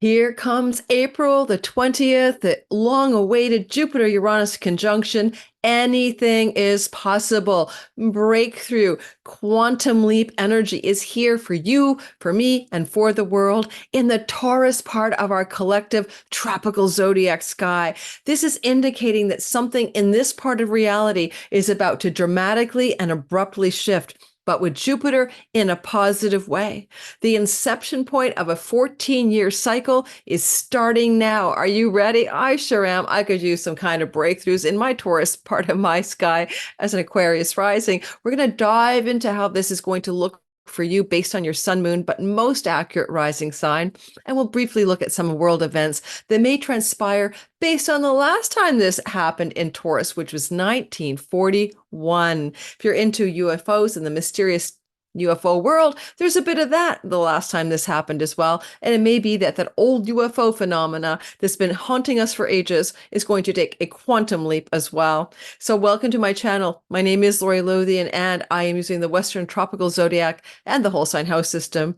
Here comes April the 20th, the long-awaited Jupiter-Uranus conjunction. Anything is possible. Breakthrough, quantum leap energy is here for you, for me, and for the world in the Taurus part of our collective tropical zodiac sky. This is indicating that something in this part of reality is about to dramatically and abruptly shift, but with Jupiter in a positive way. The inception point of a 14-year cycle is starting now. Are you ready? I sure am. I could use some kind of breakthroughs in my Taurus part of my sky as an Aquarius rising. We're going to dive into how this is going to look for you based on your sun, moon, but most accurate rising sign. And we'll briefly look at some world events that may transpire based on the last time this happened in Taurus, which was 1941. If you're into UFOs and the mysterious UFO world, there's a bit of that the last time this happened as well. And it may be that that old UFO phenomena that's been haunting us for ages is going to take a quantum leap as well. So welcome to my channel. My name is Lori Lothian, and I am using the Western Tropical Zodiac and the whole sign house system.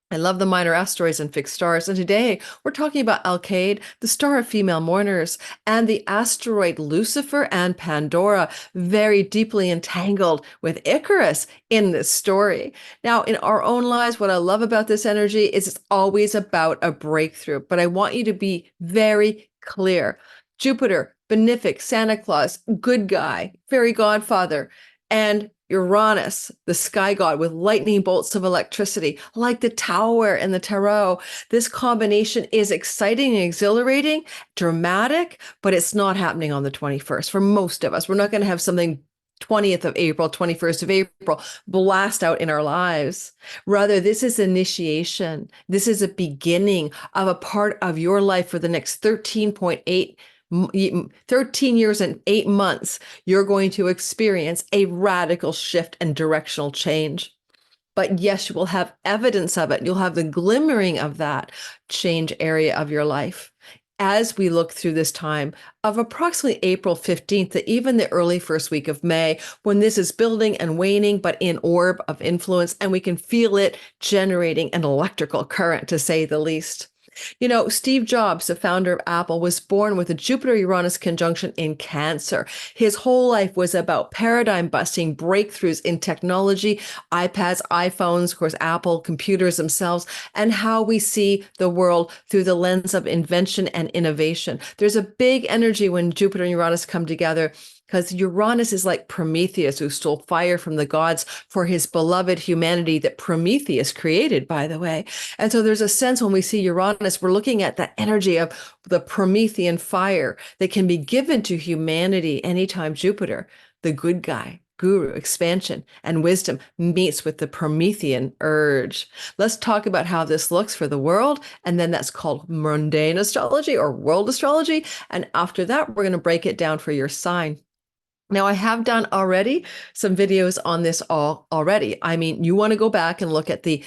I love the minor asteroids and fixed stars, and today we're talking about Alkaid, the star of female mourners, and the asteroid Lucifer and Pandora, very deeply entangled with Icarus in this story. Now, in our own lives, what I love about this energy is it's always about a breakthrough, but I want you to be very clear. Jupiter, benefic, Santa Claus, good guy, fairy godfather, and Uranus, the sky god with lightning bolts of electricity, like the tower in the tarot. This combination is exciting and exhilarating, dramatic, but it's not happening on the 21st. For most of us, we're not going to have something 20th of April, 21st of April, blast out in our lives. Rather, this is initiation. This is a beginning of a part of your life for the next 13 years and 8 months, you're going to experience a radical shift and directional change. But yes, you will have evidence of it. You'll have the glimmering of that change area of your life as we look through this time of approximately April 15th to even the early first week of May, when this is building and waning, but in orb of influence, and we can feel it generating an electrical current, to say the least. You know, Steve Jobs, the founder of Apple, was born with a Jupiter-Uranus conjunction in Cancer. His whole life was about paradigm-busting breakthroughs in technology, iPads, iPhones, of course, Apple, computers themselves, and how we see the world through the lens of invention and innovation. There's a big energy when Jupiter and Uranus come together, because Uranus is like Prometheus, who stole fire from the gods for his beloved humanity that Prometheus created, by the way. And so there's a sense when we see Uranus, we're looking at the energy of the Promethean fire that can be given to humanity anytime Jupiter, the good guy, guru, expansion, and wisdom meets with the Promethean urge. Let's talk about how this looks for the world, and then that's called mundane astrology or world astrology. And after that, we're going to break it down for your sign. Now, I have done already some videos on this already. I mean, you want to go back and look at the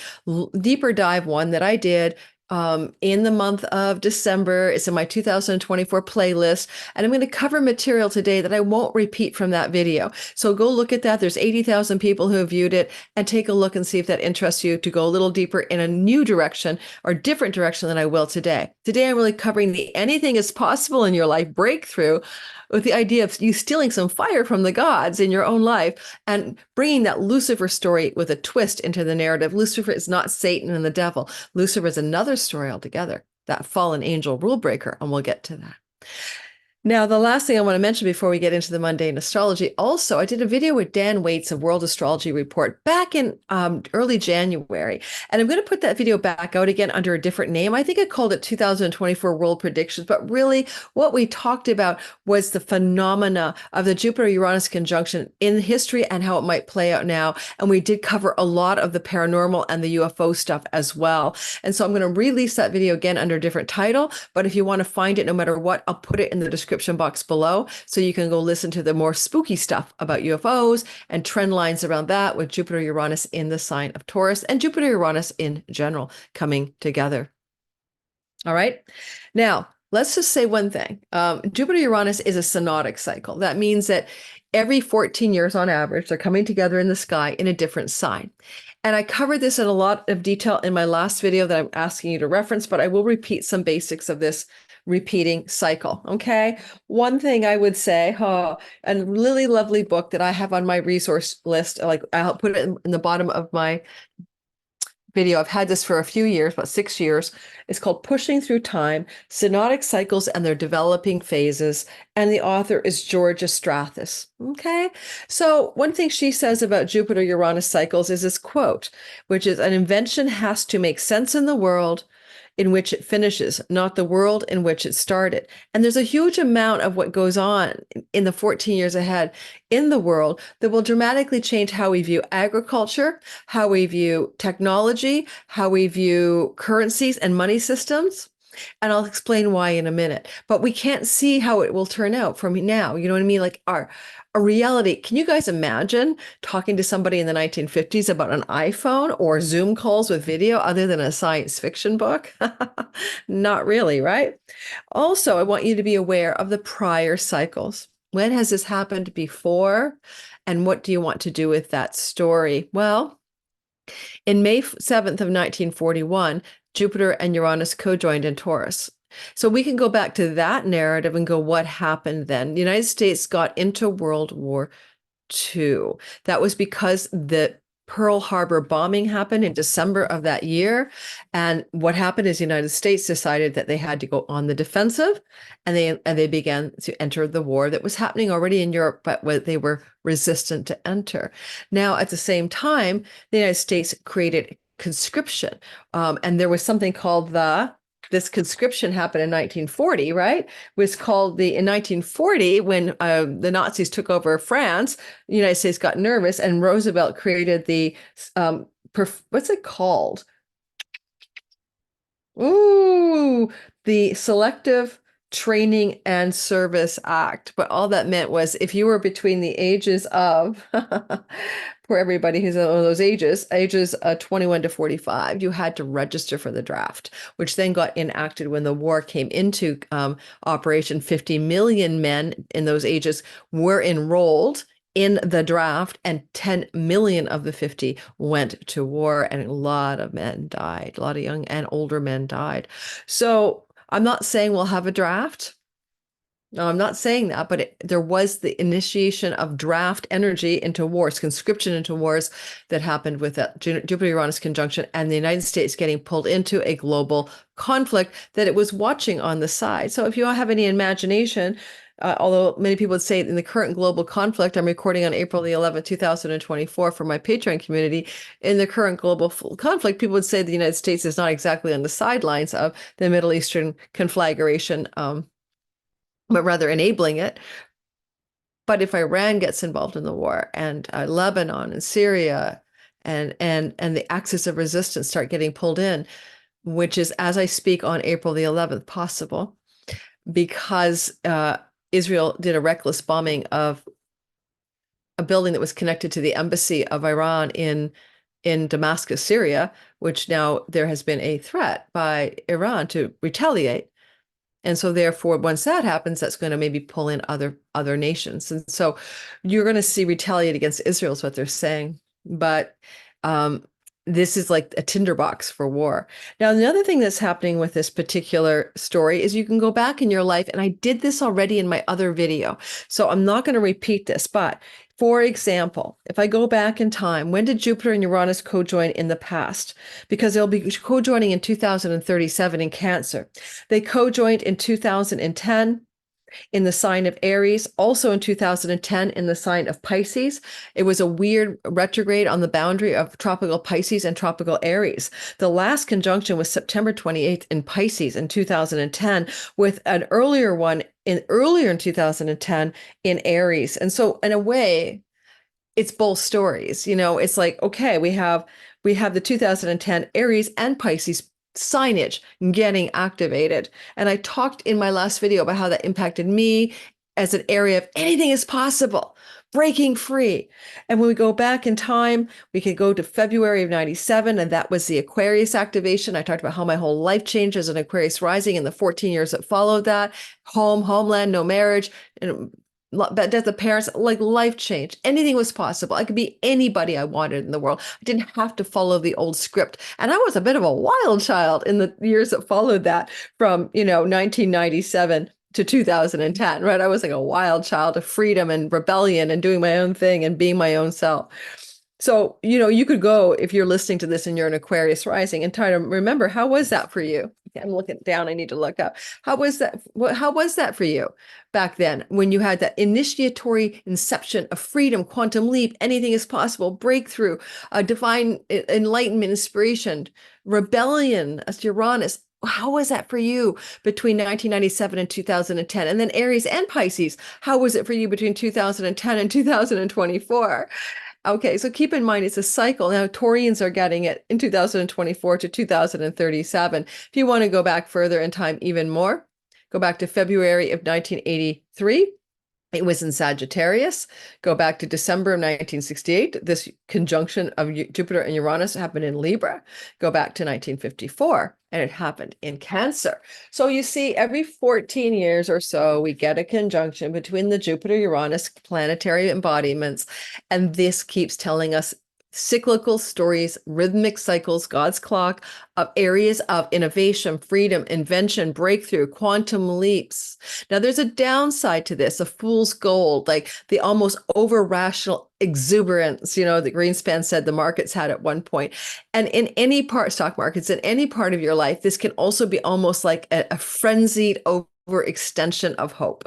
deeper dive one that I did in the month of December. It's in my 2024 playlist, and I'm going to cover material today that I won't repeat from that video. So go look at that. There's 80,000 people who have viewed it, and take a look and see if that interests you to go a little deeper in a new direction or different direction than I will today. Today, I'm really covering the anything is possible in your life breakthrough, with the idea of you stealing some fire from the gods in your own life and bringing that Lucifer story with a twist into the narrative. Lucifer is not Satan and the devil. Lucifer is another story altogether, that fallen angel rule breaker, and we'll get to that. Now, the last thing I want to mention before we get into the mundane astrology, also, I did a video with Dan Waits of World Astrology Report back in early January, and I'm going to put that video back out again under a different name. I think I called it 2024 World Predictions, but really what we talked about was the phenomena of the Jupiter-Uranus conjunction in history and how it might play out now, and we did cover a lot of the paranormal and the UFO stuff as well. And so I'm going to release that video again under a different title, but if you want to find it, no matter what, I'll put it in the description box below, so you can go listen to the more spooky stuff about UFOs and trend lines around that, with Jupiter-Uranus in the sign of Taurus and Jupiter-Uranus in general coming together. All right. Now, let's just say one thing. Jupiter-Uranus is a synodic cycle. That means that Every 14 years on average, they're coming together in the sky in a different sign. And I covered this in a lot of detail in my last video that I'm asking you to reference, but I will repeat some basics of this repeating cycle. Okay. One thing I would say, a really lovely book that I have on my resource list, like I'll put it in the bottom of my video. I've had this for a few years, about 6 years. It's called Pushing Through Time, Synodic Cycles and Their Developing Phases. And the author is Georgia Stathis. Okay. So one thing she says about Jupiter-Uranus cycles is this quote, which is, an invention has to make sense in the world in which it finishes, not the world in which it started. And there's a huge amount of what goes on in the 14 years ahead in the world that will dramatically change how we view agriculture, how we view technology, how we view currencies and money systems. And I'll explain why in a minute. But we can't see how it will turn out from now. You know what I mean? Like a reality. Can you guys imagine talking to somebody in the 1950s about an iPhone or Zoom calls with video other than a science fiction book? Not really, right? Also, I want you to be aware of the prior cycles. When has this happened before? And what do you want to do with that story? Well, in May 7th of 1941, Jupiter and Uranus co-joined in Taurus. So we can go back to that narrative and go, what happened then? The United States got into World War II. That was because the Pearl Harbor bombing happened in December of that year. And what happened is the United States decided that they had to go on the defensive, and they began to enter the war that was happening already in Europe, but they were resistant to enter. Now, at the same time, the United States created conscription. And there was something called this conscription happened in 1940, right? It was called in 1940, when the Nazis took over France, the United States got nervous, and Roosevelt created the, what's it called? Ooh, the Selective Training and Service Act. But all that meant was if you were between the ages of, for everybody who's one of those ages 21 to 45, you had to register for the draft, which then got enacted when the war came into operation. 50 million men in those ages were enrolled in the draft, and 10 million of the 50 went to war, and a lot of men died. A lot of young and older men died. So I'm not saying we'll have a draft. No, I'm not saying that, but there was the initiation of draft energy into wars, conscription into wars, that happened with that Jupiter-Uranus conjunction, and the United States getting pulled into a global conflict that it was watching on the side. So if you all have any imagination, although many people would say in the current global conflict, I'm recording on April the 11th, 2024 for my Patreon community. In the current global conflict, people would say the United States is not exactly on the sidelines of the Middle Eastern conflagration, but rather enabling it. But if Iran gets involved in the war, and Lebanon and Syria and the axis of resistance start getting pulled in, which is, as I speak, on April the 11th, possible, because Israel did a reckless bombing of a building that was connected to the embassy of Iran in Damascus, Syria, which now there has been a threat by Iran to retaliate. And so therefore, once that happens, that's going to maybe pull in other nations. And so you're going to see retaliate against Israel is what they're saying. But this is like a tinderbox for war. Now, the other thing that's happening with this particular story is you can go back in your life, and I did this already in my other video, so I'm not going to repeat this. But for example, if I go back in time, when did Jupiter and Uranus co-join in the past? Because they'll be co-joining in 2037 in Cancer. They co-joined in 2010 in the sign of Aries, also in 2010 in the sign of Pisces. It was a weird retrograde on the boundary of tropical Pisces and tropical Aries. The last conjunction was September 28th in Pisces in 2010, with an earlier one earlier in 2010 in Aries. And so in a way, it's both stories. You know, it's like, okay, we have the 2010 Aries and Pisces signage getting activated. And I talked in my last video about how that impacted me as an area of anything is possible, breaking free. And when we go back in time, we could go to February of 97, and that was the Aquarius activation. I talked about how my whole life changed as an Aquarius rising in the 14 years that followed that. Homeland, no marriage, and death of parents, like life change. Anything was possible. I could be anybody I wanted in the world. I didn't have to follow the old script. And I was a bit of a wild child in the years that followed that, from, 1997 to 2010, right? I was like a wild child of freedom and rebellion and doing my own thing and being my own self. So, you could go, if you're listening to this and you're an Aquarius rising, and try to remember, how was that for you? I'm looking down, I need to look up. How was that for you back then, when you had that initiatory inception of freedom, quantum leap, anything is possible, breakthrough, divine enlightenment, inspiration, rebellion as Uranus? How was that for you between 1997 and 2010? And then Aries and Pisces, how was it for you between 2010 and 2024? Okay, so keep in mind, it's a cycle. Now, Taurians are getting it in 2024 to 2037. If you want to go back further in time even more, go back to February of 1983. It was in Sagittarius. Go back to December of 1968. This conjunction of Jupiter and Uranus happened in Libra. Go back to 1954, and it happened in Cancer. So you see, every 14 years or so, we get a conjunction between the Jupiter-Uranus planetary embodiments, and this keeps telling us cyclical stories, rhythmic cycles, God's clock of areas of innovation, freedom, invention, breakthrough, quantum leaps. Now, there's a downside to this, a fool's gold, like the almost over-rational exuberance, that Greenspan said the markets had at one point. And in any part, stock markets, in any part of your life, this can also be almost like a frenzied overextension of hope.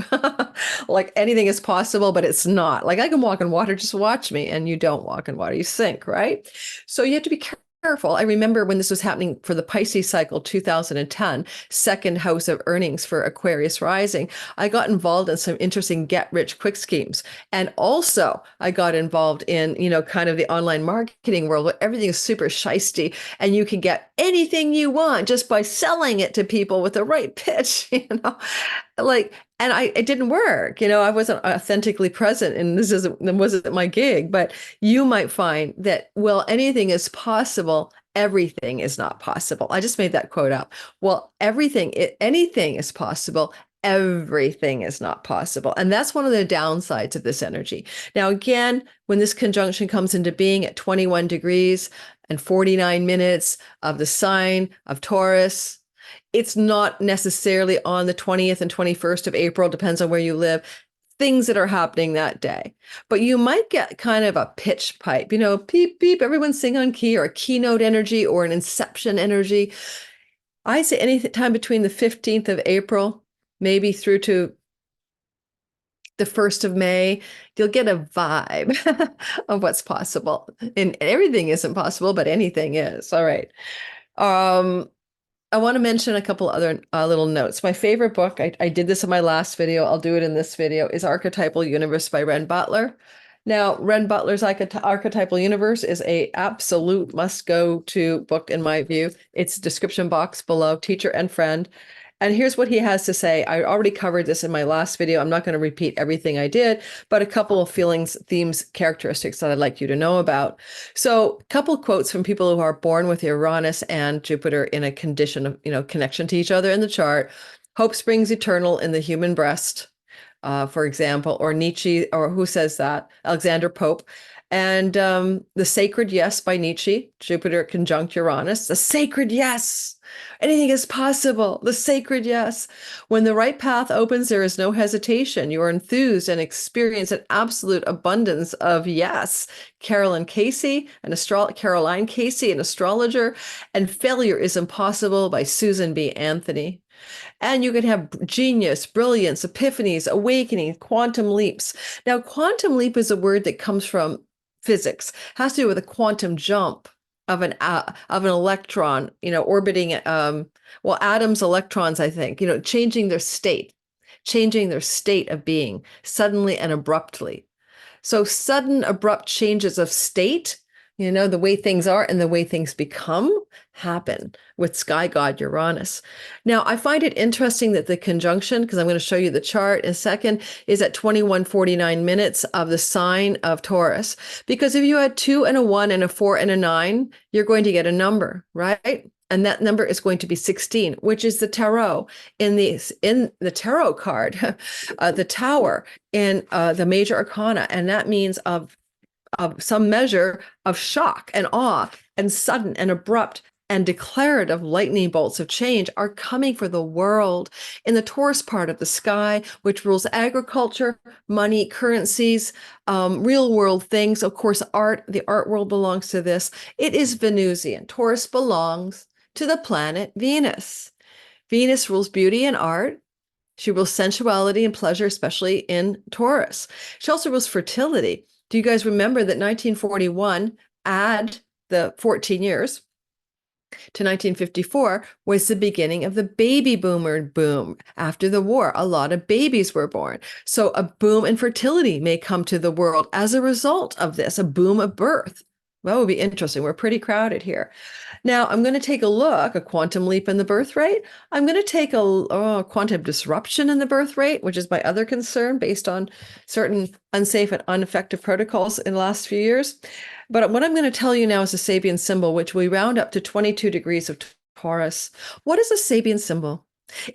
Like anything is possible, but it's not. Like, I can walk in water, just watch me. And you don't walk in water, you sink, right? So you have to be careful. I remember when this was happening for the Pisces cycle, 2010, second house of earnings for Aquarius rising, I got involved in some interesting get-rich-quick schemes. And also I got involved in, kind of the online marketing world, where everything is super shisty and you can get anything you want just by selling it to people with the right pitch, and it didn't work. I wasn't authentically present, and this wasn't my gig. But you might find that, well, anything is possible. Everything is not possible. I just made that quote up. Well, anything is possible. Everything is not possible. And that's one of the downsides of this energy. Now, again, when this conjunction comes into being at 21 degrees and 49 minutes of the sign of Taurus, it's not necessarily on the 20th and 21st of April, depends on where you live, things that are happening that day. But you might get kind of a pitch pipe, beep, beep, everyone sing on key, or a keynote energy, or an inception energy. I say any time between the 15th of April, maybe through to the 1st of May, you'll get a vibe of what's possible. And everything isn't possible, but anything is. All right. I want to mention a couple other little notes. My favorite book, I did this in my last video, I'll do it in this video, is Archetypal Universe by Renn Butler. Now, Renn Butler's Archetypal Universe is a absolute must-go-to book in my view. It's description box below, teacher and friend. And here's what he has to say. I already covered this in my last video. I'm not going to repeat everything I did, but a couple of feelings, themes, characteristics that I'd like you to know about. So a couple quotes from people who are born with Uranus and Jupiter in a condition of, connection to each other in the chart. Hope springs eternal in the human breast, for example, or Nietzsche, or who says that? Alexander Pope. And The Sacred Yes by Nietzsche, Jupiter conjunct Uranus, the sacred yes. Anything is possible, the sacred yes. When the right path opens, there is no hesitation. You are enthused and experience an absolute abundance of yes. Caroline Casey, an astrologer, and Failure is Impossible by Susan B. Anthony. And you can have genius, brilliance, epiphanies, awakening, quantum leaps. Now, quantum leap is a word that comes from physics, has to do with a quantum jump of an electron, orbiting, atoms, electrons, I think, changing their state of being suddenly and abruptly. So sudden, abrupt changes of state, the way things are and the way things become happen with sky god Uranus. Now, I find it interesting that the conjunction, because I'm going to show you the chart in a second, is at 21:49 minutes of the sign of Taurus. Because if you had 2 and a 1 and a 4 and a 9, you're going to get a number, right? And that number is going to be 16, which is the tarot in the tarot card, the tower in the major arcana. And that means of some measure of shock and awe and sudden and abrupt and declarative lightning bolts of change are coming for the world. In the Taurus part of the sky, which rules agriculture, money, currencies, real world things, of course, art, the art world belongs to this. It is Venusian. Taurus belongs to the planet Venus. Venus rules beauty and art. She rules sensuality and pleasure, especially in Taurus. She also rules fertility. Do you guys remember that 1941, add the 14 years to 1954, was the beginning of the baby boomer boom? After the war, a lot of babies were born. So a boom in fertility may come to the world as a result of this, a boom of birth. That would be interesting. We're pretty crowded here. Now, I'm going to take a look, a quantum leap in the birth rate. I'm going to take a quantum disruption in the birth rate, which is my other concern based on certain unsafe and ineffective protocols in the last few years. But what I'm going to tell you now is a Sabian symbol, which we round up to 22 degrees of Taurus. What is a Sabian symbol?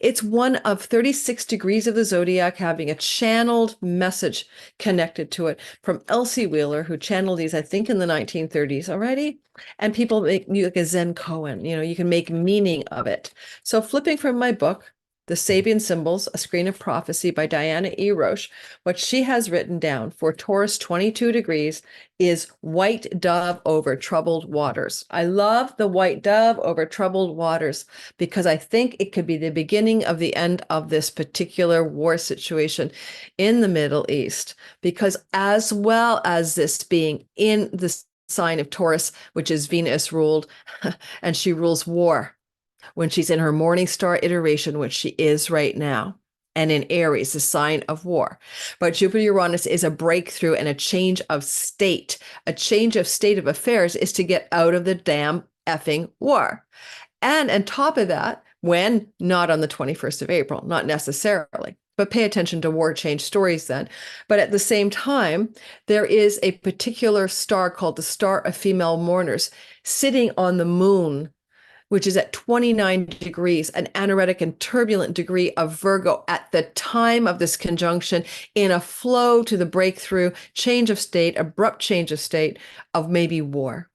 It's one of 36 degrees of the zodiac having a channeled message connected to it from Elsie Wheeler, who channeled these, I think, in the 1930s already. And people make like a Zen koan, you can make meaning of it. So flipping from my book, The Sabian Symbols, A Screen of Prophecy by Diana E. Roche, what she has written down for Taurus 22 degrees is white dove over troubled waters. I love the white dove over troubled waters because I think it could be the beginning of the end of this particular war situation in the Middle East. Because as well as this being in the sign of Taurus, which is Venus ruled, and she rules war when she's in her morning star iteration, which she is right now, and in Aries, the sign of war. But Jupiter-Uranus is a breakthrough and a change of state. A change of state of affairs is to get out of the damn effing war. And on top of that, when not on the 21st of April, not necessarily, but pay attention to war change stories then. But at the same time, there is a particular star called the star of female mourners sitting on the moon, which is at 29 degrees, an anoretic and turbulent degree of Virgo at the time of this conjunction, in a flow to the breakthrough, change of state, abrupt change of state of maybe war.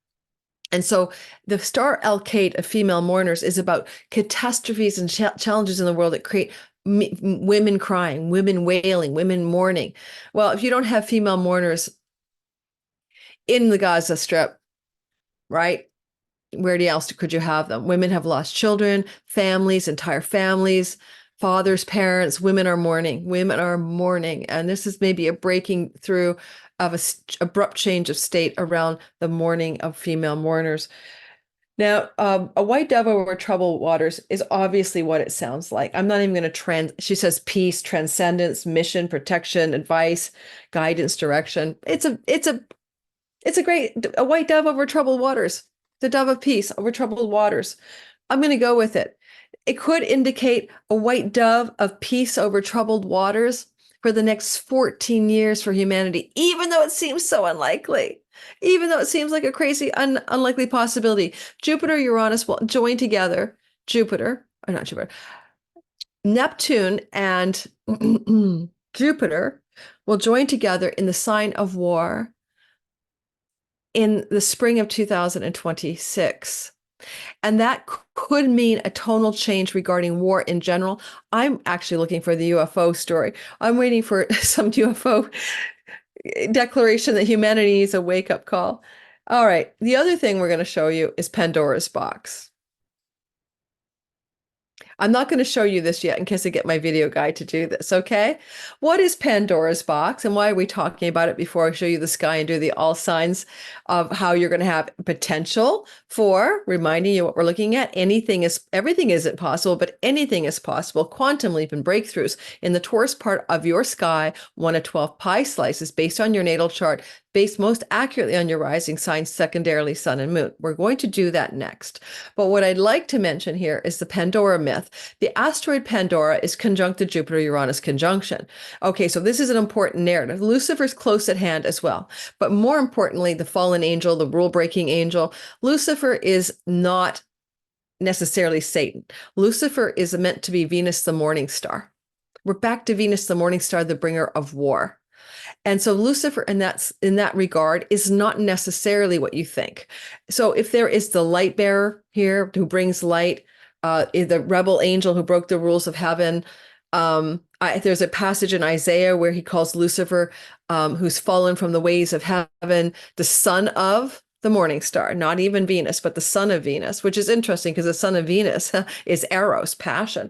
And so the star Alcate of female mourners is about catastrophes and challenges in the world that create women crying, women wailing, women mourning. Well, if you don't have female mourners in the Gaza Strip, right? Where else could you have them? Women have lost children, families, entire families, fathers, parents. Women are mourning. Women are mourning. And this is maybe a breaking through of an abrupt change of state around the mourning of female mourners. Now, a white dove over troubled waters is obviously what it sounds like. I'm not even going to she says peace, transcendence, mission, protection, advice, guidance, direction. It's a white dove over troubled waters. The dove of peace over troubled waters. I'm going to go with it. It could indicate a white dove of peace over troubled waters for the next 14 years for humanity, even though it seems so unlikely, even though it seems like a crazy, unlikely possibility. Jupiter, Uranus will join together. Neptune and Jupiter will join together in the sign of war in the spring of 2026. And that could mean a tonal change regarding war in general. I'm actually looking for the UFO story. I'm waiting for some UFO declaration that humanity needs a wake-up call. All right. The other thing we're going to show you is Pandora's Box. I'm not going to show you this yet in case I get my video guy to do this, okay? What is Pandora's Box and why are we talking about it before I show you the sky and do the all signs of how you're going to have potential for reminding you what we're looking at? Everything isn't possible, but anything is possible. Quantum leap and breakthroughs in the Taurus part of your sky, 1 of 12 pie slices based on your natal chart, based most accurately on your rising signs, secondarily sun and moon. We're going to do that next. But what I'd like to mention here is the Pandora myth. The asteroid Pandora is conjunct the Jupiter-Uranus conjunction. Okay, so this is an important narrative. Lucifer's close at hand as well. But more importantly, the fallen angel, the rule-breaking angel, Lucifer is not necessarily Satan. Lucifer is meant to be Venus, the morning star. We're back to Venus, the morning star, the bringer of war. And so Lucifer in that regard is not necessarily what you think. So if there is the light bearer here who brings light, the rebel angel who broke the rules of heaven, there's a passage in Isaiah where he calls Lucifer, who's fallen from the ways of heaven, the son of the morning star, not even Venus, but the son of Venus, which is interesting because the son of Venus is Eros, passion,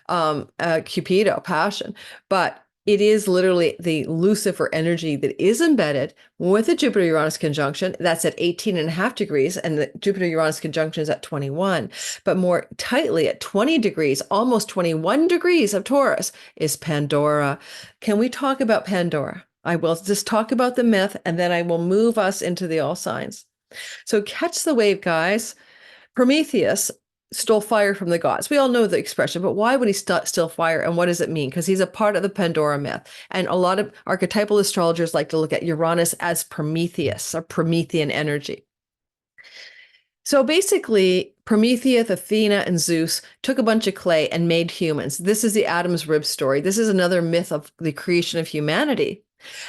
Cupido, passion. But it is literally the Lucifer energy that is embedded with the Jupiter-Uranus conjunction. That's at 18.5 degrees, and the Jupiter-Uranus conjunction is at 21. But more tightly at 20 degrees, almost 21 degrees of Taurus, is Pandora. Can we talk about Pandora? I will just talk about the myth, and then I will move us into the all signs. So catch the wave, guys. Prometheus stole fire from the gods. We all know the expression, but why would he steal fire, and what does it mean? Because he's a part of the Pandora myth. And a lot of archetypal astrologers like to look at Uranus as Prometheus, or Promethean energy. So basically, Prometheus, Athena, and Zeus took a bunch of clay and made humans. This is the Adam's rib story. This is another myth of the creation of humanity.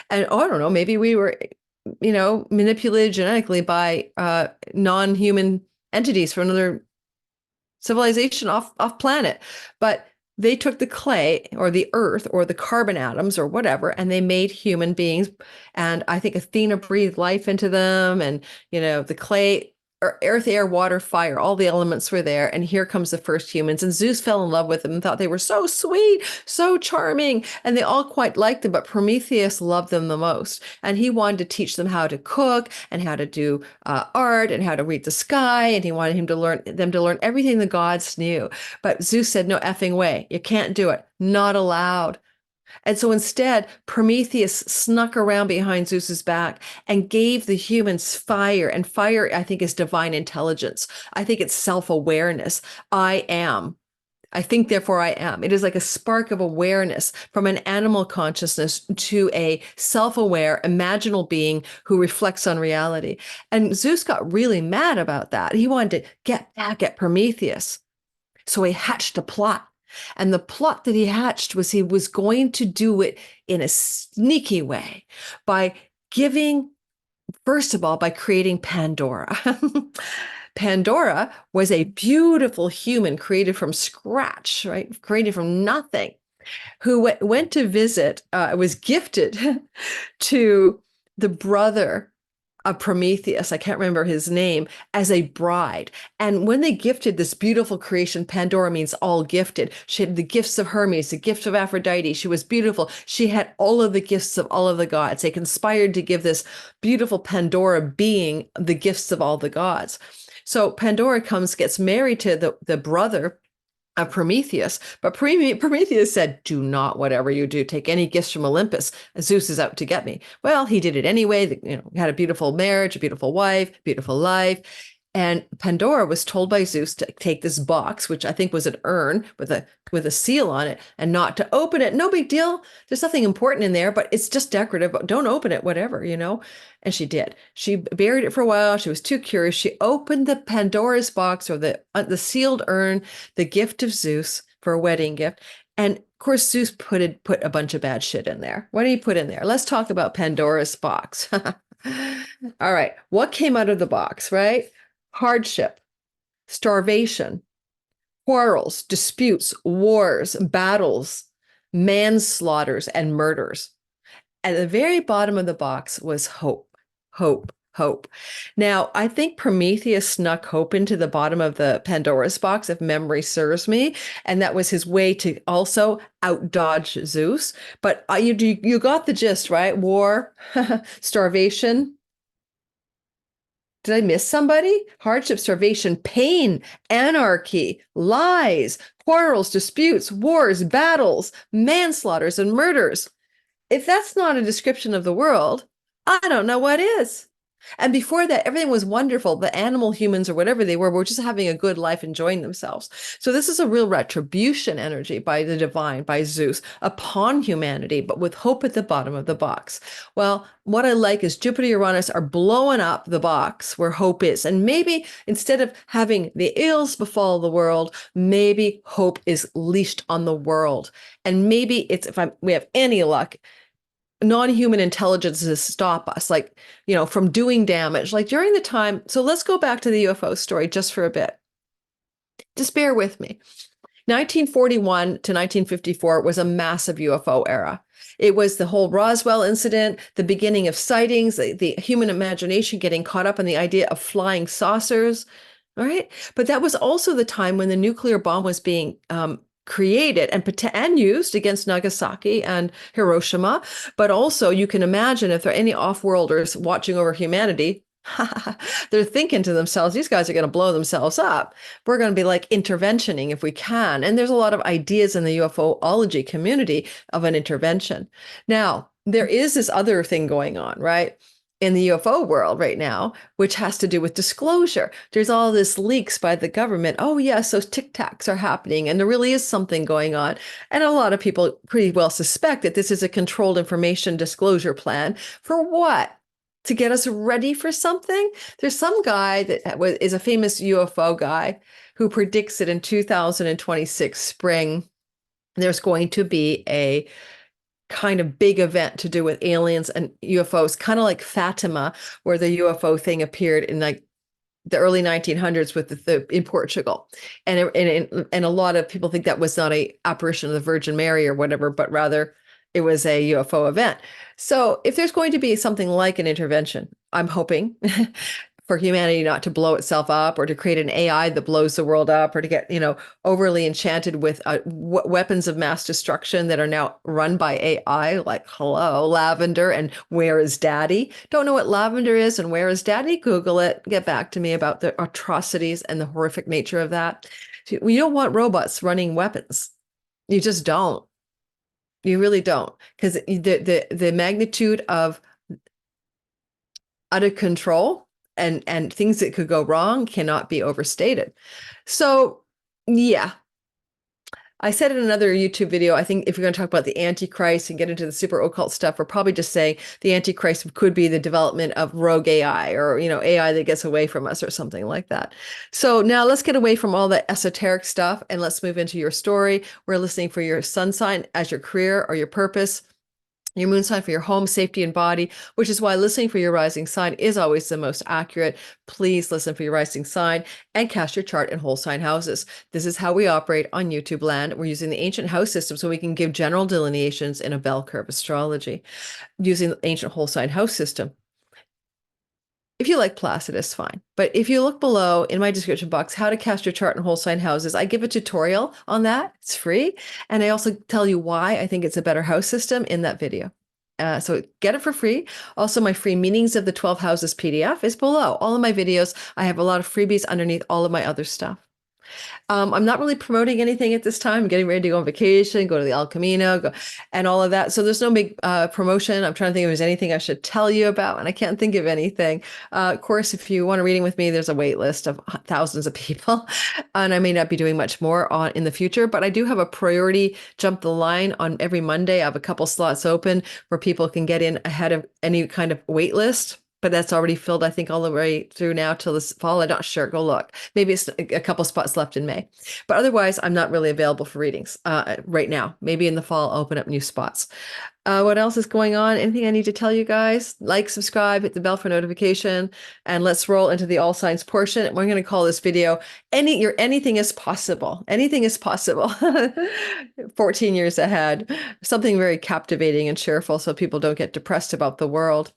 And I don't know, maybe we were manipulated genetically by non-human entities from another civilization off planet. But they took the clay or the earth or the carbon atoms or whatever, and they made human beings. And I think Athena breathed life into them, and the clay, or earth, air, water, fire, all the elements were there. And here comes the first humans. And Zeus fell in love with them and thought they were so sweet, so charming. And they all quite liked them, but Prometheus loved them the most. And he wanted to teach them how to cook and how to do art and how to read the sky. And he wanted them to learn everything the gods knew. But Zeus said, no effing way. You can't do it. Not allowed. And so instead, Prometheus snuck around behind Zeus's back and gave the humans fire. And fire, I think, is divine intelligence. I think it's self-awareness. I am. I think, therefore I am. It is like a spark of awareness from an animal consciousness to a self-aware, imaginal being who reflects on reality. And Zeus got really mad about that. He wanted to get back at Prometheus. So he hatched a plot. And the plot that he hatched was he was going to do it in a sneaky way by first of all, by creating Pandora. Pandora was a beautiful human created from scratch, right? Created from nothing, who went to visit, was gifted to the brother of Prometheus, I can't remember his name, as a bride. And when they gifted this beautiful creation, Pandora means all gifted. She had the gifts of Hermes, the gift of Aphrodite. She was beautiful. She had all of the gifts of all of the gods. They conspired to give this beautiful Pandora being the gifts of all the gods. So Pandora gets married to the brother of Prometheus, but Prometheus said, do not, whatever you do, take any gifts from Olympus. Zeus is out to get me. Well, he did it anyway. Had a beautiful marriage, a beautiful wife, beautiful life. And Pandora was told by Zeus to take this box, which I think was an urn with a seal on it, and not to open it. No big deal. There's nothing important in there, but it's just decorative. Don't open it, whatever, And she did. She buried it for a while. She was too curious. She opened the Pandora's box, or the sealed urn, the gift of Zeus for a wedding gift. And of course, Zeus put a bunch of bad shit in there. What did he put in there? Let's talk about Pandora's box. All right. What came out of the box, right? Hardship, starvation, quarrels, disputes, wars, battles, manslaughters, and murders. At the very bottom of the box was hope, hope, hope. Now, I think Prometheus snuck hope into the bottom of the Pandora's box, if memory serves me, and that was his way to also outdodge Zeus. But you got the gist, right? War, starvation. Did I miss somebody? Hardship, starvation, pain, anarchy, lies, quarrels, disputes, wars, battles, manslaughters, and murders. If that's not a description of the world, I don't know what is. And before that, everything was wonderful. The animal humans or whatever they were just having a good life, enjoying themselves. So this is a real retribution energy by the divine, by Zeus, upon humanity, but with hope at the bottom of the box. Well, what I like is Jupiter-Uranus are blowing up the box where hope is. And maybe instead of having the ills befall the world, maybe hope is leashed on the world. And maybe it's, we have any luck, non-human intelligences stop us, like, from doing damage, like during the time. So let's go back to the UFO story just for a bit. Just bear with me. 1941 to 1954 was a massive UFO era. It was the whole Roswell incident, the beginning of sightings, the human imagination getting caught up in the idea of flying saucers. All right. But that was also the time when the nuclear bomb was being created and used against Nagasaki and Hiroshima. But also, you can imagine if there are any off-worlders watching over humanity, they're thinking to themselves, these guys are going to blow themselves up. We're going to be like interventioning if we can. And there's a lot of ideas in the UFOlogy community of an intervention. Now, there is this other thing going on, right? In the UFO world right now, which has to do with disclosure. There's all this leaks by the government. Oh, yes, those tic tacs are happening. And there really is something going on. And a lot of people pretty well suspect that this is a controlled information disclosure plan. For what? To get us ready for something? There's some guy that is a famous UFO guy who predicts that in 2026 spring, there's going to be a kind of big event to do with aliens and UFOs, kind of like Fatima, where the UFO thing appeared in like the early 1900s with in Portugal. And a lot of people think that was not a apparition of the Virgin Mary or whatever, but rather it was a UFO event. So if there's going to be something like an intervention, I'm hoping for humanity not to blow itself up or to create an AI that blows the world up or to get, overly enchanted with weapons of mass destruction that are now run by AI, like, hello, lavender and where is daddy? Don't know what lavender is and where is daddy? Google it. Get back to me about the atrocities and the horrific nature of that. You don't want robots running weapons. You just don't. You really don't. Because the magnitude of out of control and things that could go wrong cannot be overstated. So, yeah. I said in another YouTube video, I think if we're going to talk about the Antichrist and get into the super occult stuff, we're probably just saying the Antichrist could be the development of rogue AI or, AI that gets away from us or something like that. So now let's get away from all that esoteric stuff and let's move into your story. We're listening for your sun sign as your career or your purpose, your moon sign for your home, safety, and body, which is why listening for your rising sign is always the most accurate. Please listen for your rising sign and cast your chart in whole sign houses. This is how we operate on YouTube land. We're using the ancient house system so we can give general delineations in a bell curve astrology using the ancient whole sign house system. If you like Placidus, fine. But if you look below in my description box, how to cast your chart in whole sign houses, I give a tutorial on that. It's free. And I also tell you why I think it's a better house system in that video. So get it for free. Also, my free Meanings of the 12 Houses PDF is below. All of my videos, I have a lot of freebies underneath all of my other stuff. I'm not really promoting anything at this time. I'm getting ready to go on vacation, go to the El Camino, and all of that. So there's no big promotion. I'm trying to think if there's anything I should tell you about, and I can't think of anything. Of course, if you want a reading with me, there's a wait list of thousands of people, and I may not be doing much more in the future, but I do have a priority jump the line on every Monday. I have a couple slots open where people can get in ahead of any kind of wait list. But that's already filled, I think, all the way through now till this fall. I'm not sure. Go look. Maybe it's a couple spots left in May. But otherwise, I'm not really available for readings right now. Maybe in the fall, I'll open up new spots. What else is going on? Anything I need to tell you guys? Like, subscribe, hit the bell for notification, and let's roll into the all signs portion. We're going to call this video Anything is Possible. Anything is possible. 14 years ahead. Something very captivating and cheerful so people don't get depressed about the world.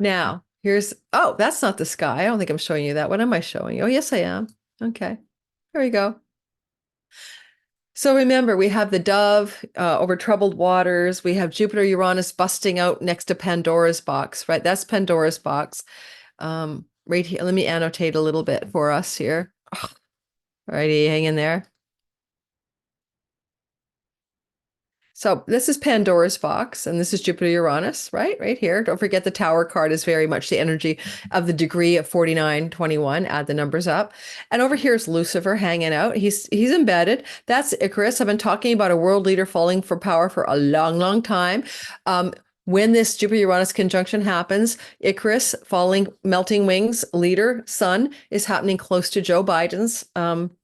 Now, oh, that's not the sky. I don't think I'm showing you that. What am I showing you? Oh, yes, I am. Okay, there we go. So remember, we have the dove over troubled waters. We have Jupiter-Uranus busting out next to Pandora's box, right? That's Pandora's box. Right here, let me annotate a little bit for us here. Oh, righty, hang in there. So this is Pandora's box, and this is Jupiter-Uranus, right here. Don't forget the tower card is very much the energy of the degree of 4921. Add the numbers up. And over here is Lucifer hanging out. He's embedded. That's Icarus. I've been talking about a world leader falling for power for a long, long time. When this Jupiter-Uranus conjunction happens, Icarus, falling, melting wings, leader, sun, is happening close to Joe Biden's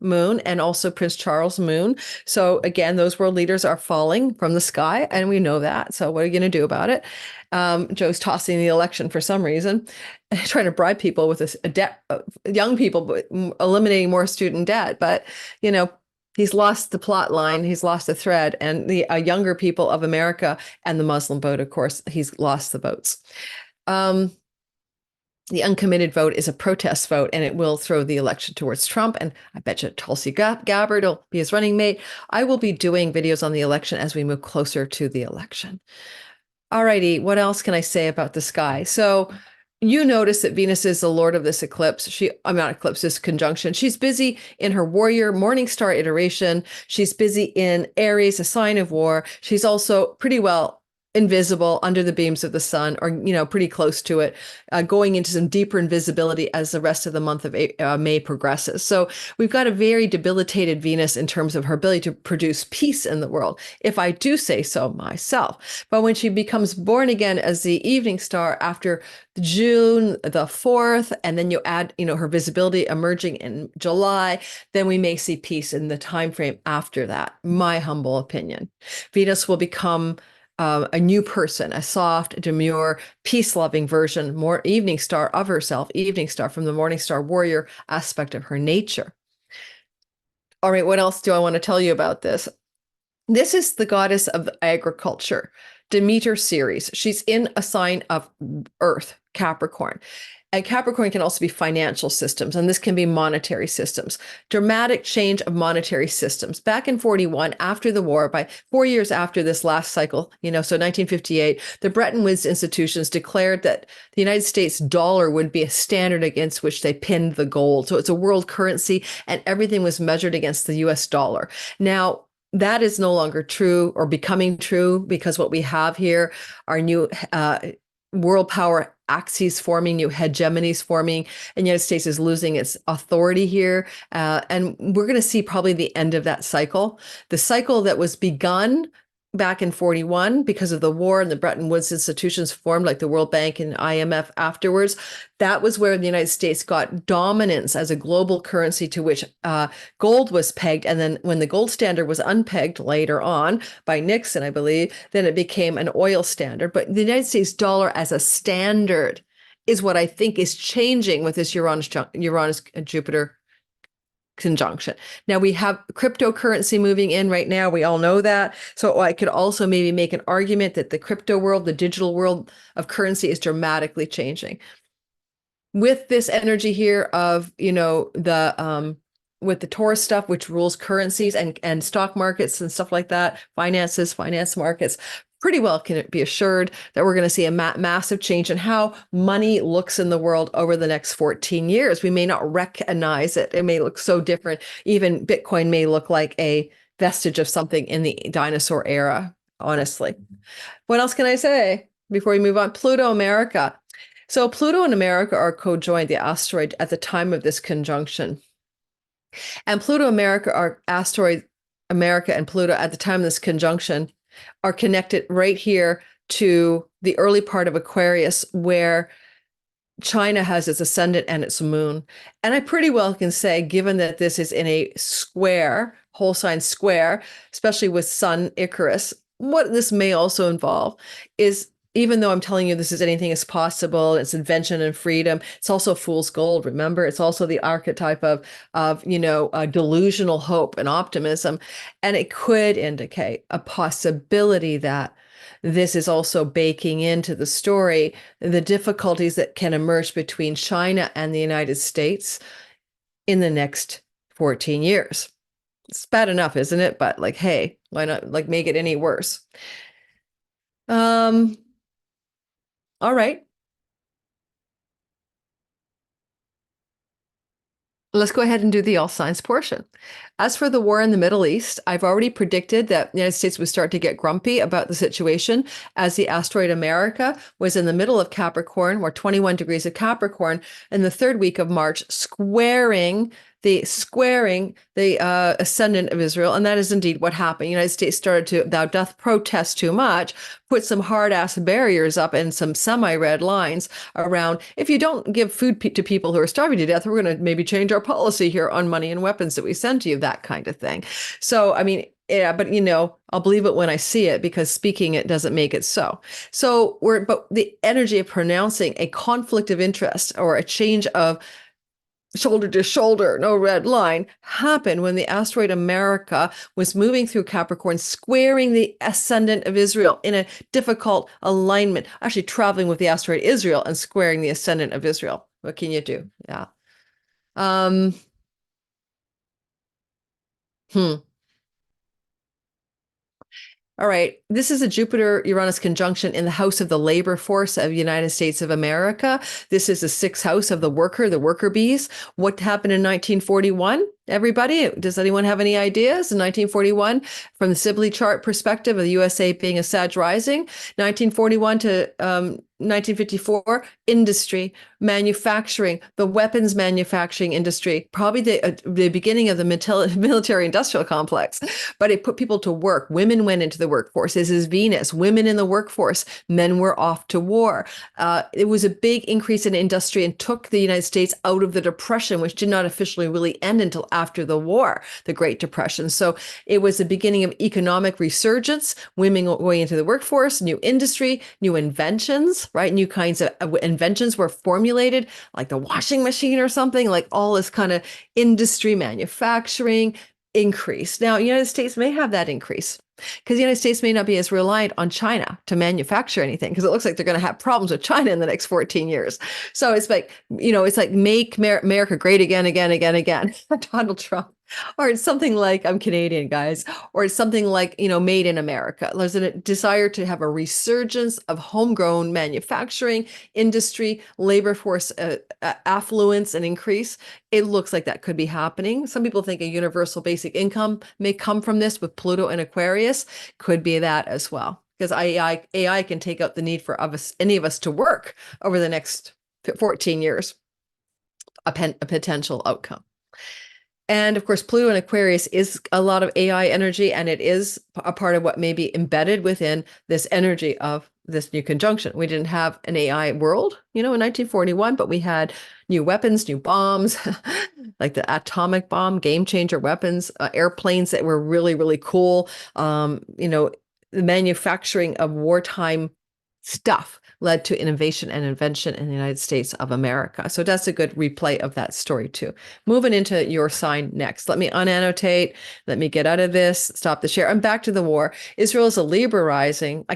moon and also Prince Charles' moon. So again, those world leaders are falling from the sky, and we know that. So what are you going to do about it? Joe's tossing the election for some reason, trying to bribe people with a debt, young people, eliminating more student debt. But, you know, he's lost the plot line, he's lost the thread, and the younger people of America and the Muslim vote, of course, he's lost the votes. The uncommitted vote is a protest vote, and it will throw the election towards Trump. And I bet you Tulsi Gabbard will be his running mate. I will be doing videos on the election as we move closer to the election. All righty, what else can I say about the sky? So you notice that Venus is the lord of this eclipse. I'm not eclipse, this conjunction. She's busy in her warrior morning star iteration. She's busy in Aries, a sign of war. She's also pretty well invisible under the beams of the sun, or, you know, pretty close to it, going into some deeper invisibility as the rest of the month of May progresses. So we've got a very debilitated Venus in terms of her ability to produce peace in the world, if I do say so myself. But when she becomes born again as the evening star after June the 4th, and then you add, you know, her visibility emerging in July, then we may see peace in the time frame after that. My humble opinion. Venus will become a new person, a soft, demure, peace-loving version, more evening star of herself, evening star from the morning star warrior aspect of her nature. All right, what else do I want to tell you about this? This is the goddess of agriculture, Demeter Ceres. She's in a sign of Earth, Capricorn. And Capricorn can also be financial systems, and this can be monetary systems. Dramatic change of monetary systems. Back in 41, after the war, by 4 years after this last cycle, you know, so 1958, the Bretton Woods institutions declared that the United States dollar would be a standard against which they pinned the gold. So it's a world currency, and everything was measured against the US dollar. Now, that is no longer true or becoming true, because what we have here are new world power axes forming, new hegemonies forming, and the United States is losing its authority here. And we're going to see probably the end of that cycle. The cycle that was begun back in 41 because of the war and the Bretton Woods institutions formed, like the World Bank and IMF afterwards. That was where the United States got dominance as a global currency to which gold was pegged. And then when the gold standard was unpegged later on by Nixon, I believe, then it became an oil standard. But the United States dollar as a standard is what I think is changing with this Uranus Jupiter conjunction. Now we have cryptocurrency moving in right now. We all know that. So I could also maybe make an argument that the crypto world, the digital world of currency, is dramatically changing. With this energy here of, you know, the with the Taurus stuff, which rules currencies and stock markets and stuff like that, finance markets, pretty well can it be assured that we're going to see a massive change in how money looks in the world over the next 14 years. We may not recognize it. It may look so different. Even Bitcoin may look like a vestige of something in the dinosaur era, honestly. What else can I say before we move on? Pluto, America. So Pluto and America are co-joined, the asteroid, at the time of this conjunction. And Pluto, America, are asteroid America and Pluto at the time of this conjunction are connected right here to the early part of Aquarius, where China has its ascendant and its moon. And I pretty well can say, given that this is in a square, whole sign square, especially with Sun Icarus, what this may also involve is, even though I'm telling you this is anything is possible, it's invention and freedom, it's also fool's gold. Remember, it's also the archetype of you know, delusional hope and optimism. And it could indicate a possibility that this is also baking into the story the difficulties that can emerge between China and the United States in the next 14 years. It's bad enough, isn't it? But like, hey, why not like make it any worse? All right. Let's go ahead and do the all signs portion. As for the war in the Middle East, I've already predicted that the United States would start to get grumpy about the situation as the asteroid America was in the middle of Capricorn, or 21 degrees of Capricorn, in the third week of March, squaring the ascendant of Israel. And that is indeed what happened. The United States started to, thou doth protest too much, put some hard ass barriers up and some semi-red lines around, if you don't give food to people who are starving to death, we're going to maybe change our policy here on money and weapons that we send to you, that kind of thing. So, I mean, yeah, but I'll believe it when I see it, because speaking it doesn't make it so. But the energy of pronouncing a conflict of interest or a change of shoulder to shoulder, no red line, happened when the asteroid America was moving through Capricorn, squaring the ascendant of Israel in a difficult alignment, actually traveling with the asteroid Israel and squaring the ascendant of Israel. What can you do? Yeah. Hmm. All right. This is a Jupiter-Uranus conjunction in the house of the labor force of the United States of America. This is the sixth house of the worker bees. What happened in 1941? Everybody, does anyone have any ideas? In 1941, from the Sibley chart perspective of the USA being a Sag rising, 1941 to 1954, industry, manufacturing, the weapons manufacturing industry, probably the beginning of the military industrial complex, but it put people to work. Women went into the workforce. This is Venus, women in the workforce, men were off to war. It was a big increase in industry and took the United States out of the Depression, which did not officially really end until after the war, the Great Depression. So it was the beginning of economic resurgence, women going into the workforce, new industry, new inventions, right? New kinds of inventions were formulated, like the washing machine or something, like all this kind of industry, manufacturing increase. Now, the United States may have that increase, because the United States may not be as reliant on China to manufacture anything, because it looks like they're going to have problems with China in the next 14 years. So it's like, it's like make America great again, again, again, again. Donald Trump. Or it's something like, I'm Canadian, guys, or it's something like, made in America. There's a desire to have a resurgence of homegrown manufacturing, industry, labor force affluence and increase. It looks like that could be happening. Some people think a universal basic income may come from this with Pluto and Aquarius. Could be that as well, because AI can take out the need for any of us to work over the next 14 years, a potential outcome. And of course, Pluto and Aquarius is a lot of AI energy, and it is a part of what may be embedded within this energy of this new conjunction. We didn't have an AI world, in 1941, but we had new weapons, new bombs, like the atomic bomb, game changer weapons, airplanes that were really, really cool. The manufacturing of wartime stuff led to innovation and invention in the United States of America. So that's a good replay of that story too. Moving into your sign next. Let me unannotate. Let me get out of this. Stop the share. I'm back to the war. Israel is a Libra rising.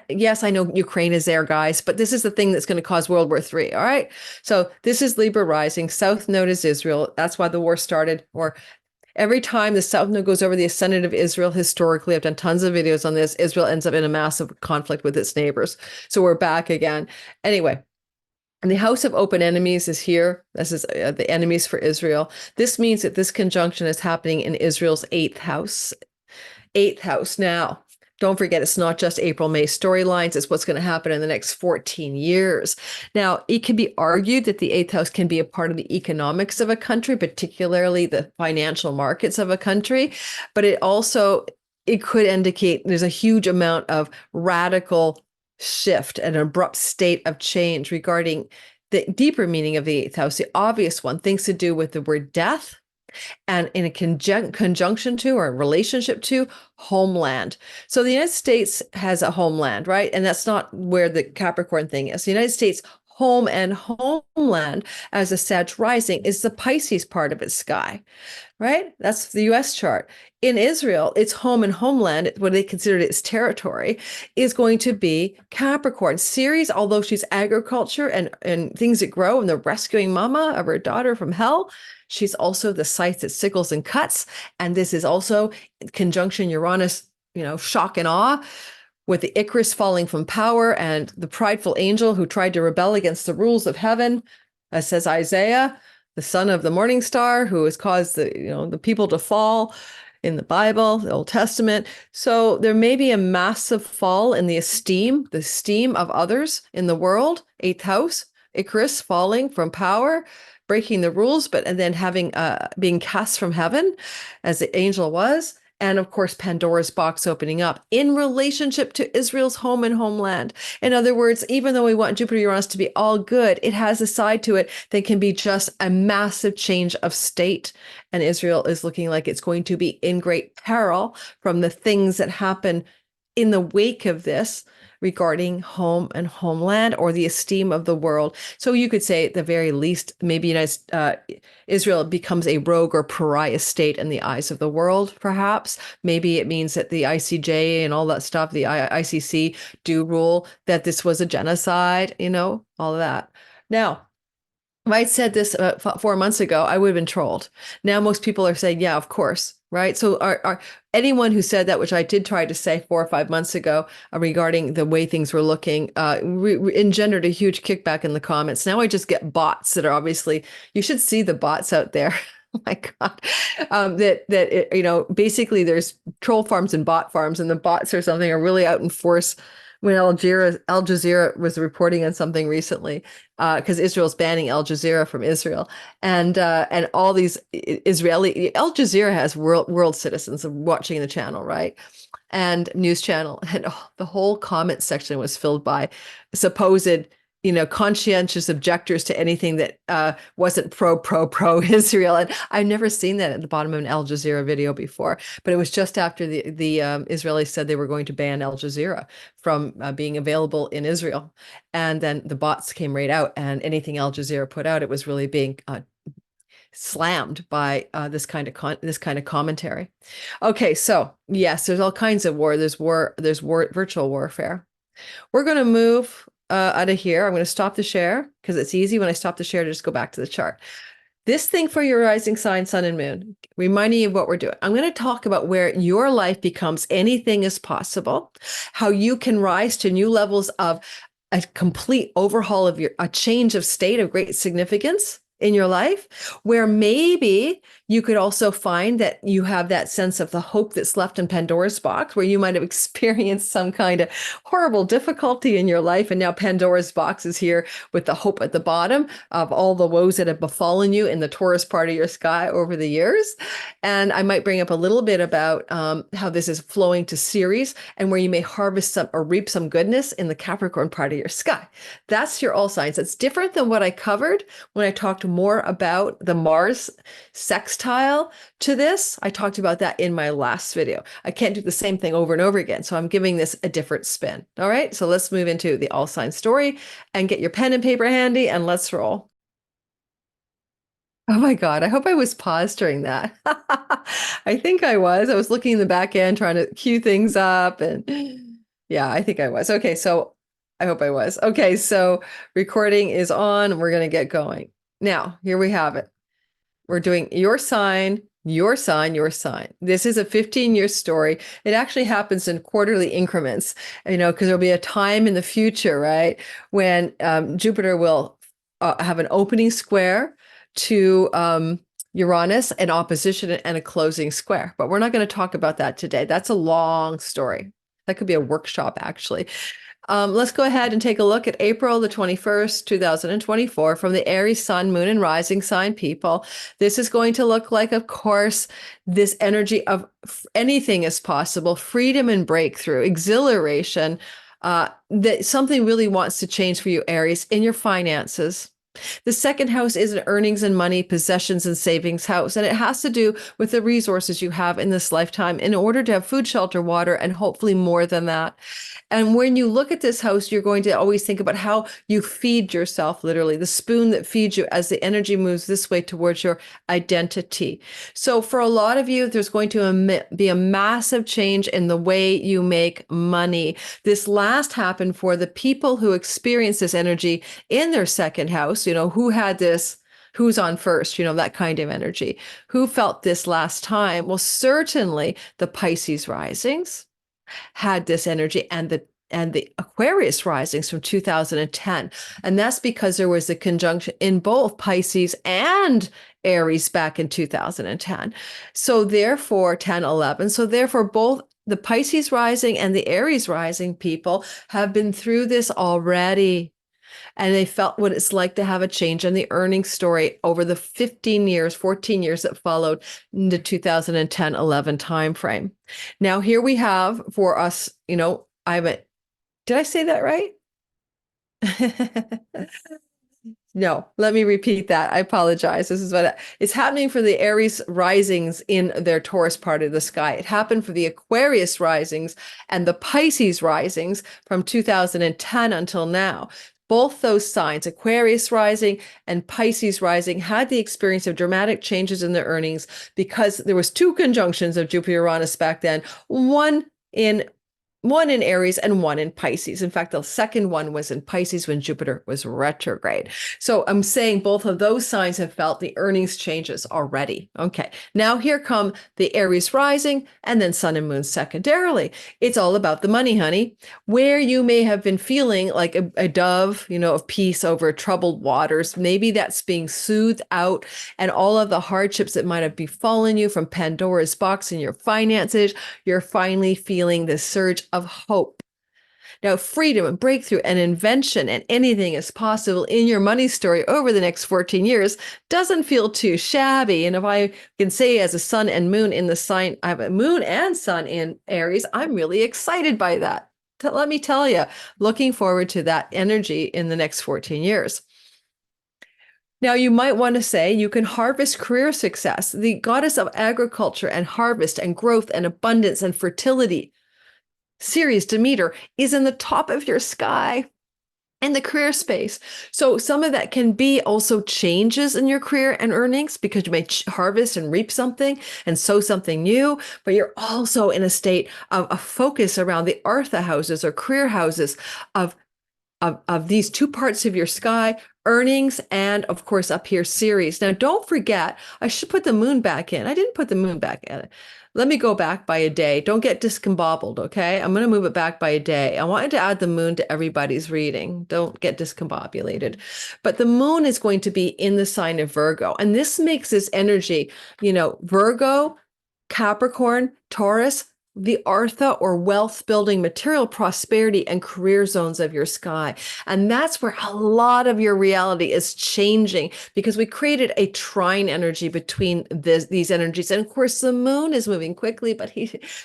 Yes, I know Ukraine is there, guys, but this is the thing that's going to cause World War III. All right. So this is Libra rising. South node is Israel. That's why the war started, or every time the South Node goes over the ascendant of Israel, historically, I've done tons of videos on this, Israel ends up in a massive conflict with its neighbors. So we're back again. Anyway, and the house of open enemies is here. This is the enemies for Israel. This means that this conjunction is happening in Israel's eighth house. Eighth house. Now, don't forget, it's not just April, May storylines. It's what's going to happen in the next 14 years. Now, it can be argued that the eighth house can be a part of the economics of a country, particularly the financial markets of a country. But it could indicate there's a huge amount of radical shift, an abrupt state of change regarding the deeper meaning of the eighth house. The obvious one, things to do with the word death, and in a conjunction to or relationship to homeland. So the United States has a homeland, right? And that's not where the Capricorn thing is. The United States home and homeland as a Sag rising is the Pisces part of its sky, right? That's the US chart. In Israel, its home and homeland, what they considered its territory, is going to be Capricorn. Ceres, although she's agriculture and things that grow and the rescuing mama of her daughter from hell, she's also the scythe that sickles and cuts. And this is also conjunction Uranus, shock and awe, with the Icarus falling from power and the prideful angel who tried to rebel against the rules of heaven, as says Isaiah. the son of the morning star who has caused the people to fall in the Bible, the Old Testament. So there may be a massive fall in the esteem of others in the world. Eighth house, Icarus falling from power, breaking the rules, and then having being cast from heaven as the angel was. And of course, Pandora's box opening up in relationship to Israel's home and homeland. In other words, even though we want Jupiter-Uranus to be all good, it has a side to it that can be just a massive change of state. And Israel is looking like it's going to be in great peril from the things that happen in the wake of this regarding home and homeland or the esteem of the world. So you could say at the very least, maybe Israel becomes a rogue or pariah state in the eyes of the world, perhaps. Maybe it means that the ICJ and all that stuff, the ICC do rule that this was a genocide, all of that. Now, if I'd said this about 4 months ago, I would have been trolled. Now most people are saying, yeah, of course, right? So anyone who said that, which I did try to say 4 or 5 months ago regarding the way things were looking, engendered a huge kickback in the comments. Now I just get bots that are obviously, you should see the bots out there. Oh my God. Basically there's troll farms and bot farms, and the bots or something are really out in force. When Al Jazeera was reporting on something recently, because Israel's banning Al Jazeera from Israel, and all these Al Jazeera has world citizens watching the channel, right? And news channel, and the whole comment section was filled by supposed conscientious objectors to anything that wasn't pro Israel. And I've never seen that at the bottom of an Al Jazeera video before, but it was just after the Israelis said they were going to ban Al Jazeera from being available in Israel. And then the bots came right out, and anything Al Jazeera put out, it was really being slammed by this kind of commentary. Okay, so yes, there's all kinds of war. There's virtual warfare. We're going to move out of here. I'm going to stop the share because it's easy when I stop the share to just go back to the chart. This thing for your rising sign, sun and moon, reminding you of what we're doing. I'm going to talk about where your life becomes anything is possible, how you can rise to new levels of a complete overhaul of a change of state of great significance in your life, where maybe you could also find that you have that sense of the hope that's left in Pandora's box, where you might have experienced some kind of horrible difficulty in your life. And now Pandora's box is here with the hope at the bottom of all the woes that have befallen you in the Taurus part of your sky over the years. And I might bring up a little bit about how this is flowing to Ceres, and where you may harvest some or reap some goodness in the Capricorn part of your sky. That's your all signs. It's different than what I covered when I talked more about the Mars sextile to this. I talked about that in my last video. I can't do the same thing over and over again, so I'm giving this a different spin. All right, so let's move into the all sign story and get your pen and paper handy, and let's roll. Oh my God, I hope I was paused during that. I think I was. I was looking in the back end trying to cue things up, and yeah, I think I was. Okay, so I hope I was. Okay, so recording is on. We're going to get going. Now, here we have it. We're doing your sign, your sign, your sign. This is a 15-year story. It actually happens in quarterly increments, because there'll be a time in the future, right, when Jupiter will have an opening square to Uranus, an opposition, and a closing square. But we're not going to talk about that today. That's a long story. That could be a workshop, actually. Let's go ahead and take a look at April the 21st, 2024 from the Aries sun, moon, and rising sign people. This is going to look like, of course, this energy of anything is possible, freedom and breakthrough, exhilaration, that something really wants to change for you, Aries, in your finances. The second house is an earnings and money, possessions and savings house, and it has to do with the resources you have in this lifetime in order to have food, shelter, water, and hopefully more than that. And when you look at this house, you're going to always think about how you feed yourself, literally, the spoon that feeds you as the energy moves this way towards your identity. So for a lot of you, there's going to be a massive change in the way you make money. This last happened for the people who experience this energy in their second house, who had this, who's on first, that kind of energy. Who felt this last time? Well, certainly the Pisces risings had this energy, and the and the Aquarius risings from 2010. And that's because there was a conjunction in both Pisces and Aries back in 2010. So therefore, 10, 11. So therefore, both the Pisces rising and the Aries rising people have been through this already. And they felt what it's like to have a change in the earnings story over the 15 years, 14 years that followed the 2010-11 timeframe. Now, here we have for us, did I say that right? No, let me repeat that. I apologize. This is what it's happening for the Aries risings in their Taurus part of the sky. It happened for the Aquarius risings and the Pisces risings from 2010 until now. Both those signs, Aquarius rising and Pisces rising, had the experience of dramatic changes in their earnings because there was two conjunctions of Jupiter-Uranus back then, one in Aries and one in Pisces. In fact, the second one was in Pisces when Jupiter was retrograde. So I'm saying both of those signs have felt the earnings changes already. Okay, now here come the Aries rising and then Sun and Moon secondarily. It's all about the money, honey. Where you may have been feeling like a dove, of peace over troubled waters, maybe that's being soothed out, and all of the hardships that might have befallen you from Pandora's box in your finances, you're finally feeling the surge of hope. Now, freedom and breakthrough and invention and anything is possible in your money story over the next 14 years doesn't feel too shabby. And if I can say as a sun and moon in the sign, I have a moon and sun in Aries, I'm really excited by that. Let me tell you, looking forward to that energy in the next 14 years. Now, you might want to say you can harvest career success. The goddess of agriculture and harvest and growth and abundance and fertility, Ceres, Demeter, is in the top of your sky in the career space. So some of that can be also changes in your career and earnings because you may harvest and reap something and sow something new, but you're also in a state of a focus around the Artha houses or career houses of these two parts of your sky, earnings, and of course up here, Ceres. Now, don't forget, I should put the moon back in. I didn't put the moon back in. Let me go back by a day. Don't get discombobbled, okay? I'm going to move it back by a day. I wanted to add the moon to everybody's reading. Don't get discombobulated. But the moon is going to be in the sign of Virgo. And this makes this energy, Virgo, Capricorn, Taurus, the Artha or wealth building, material prosperity and career zones of your sky. And that's where a lot of your reality is changing because we created a trine energy between these energies. And of course, the moon is moving quickly, but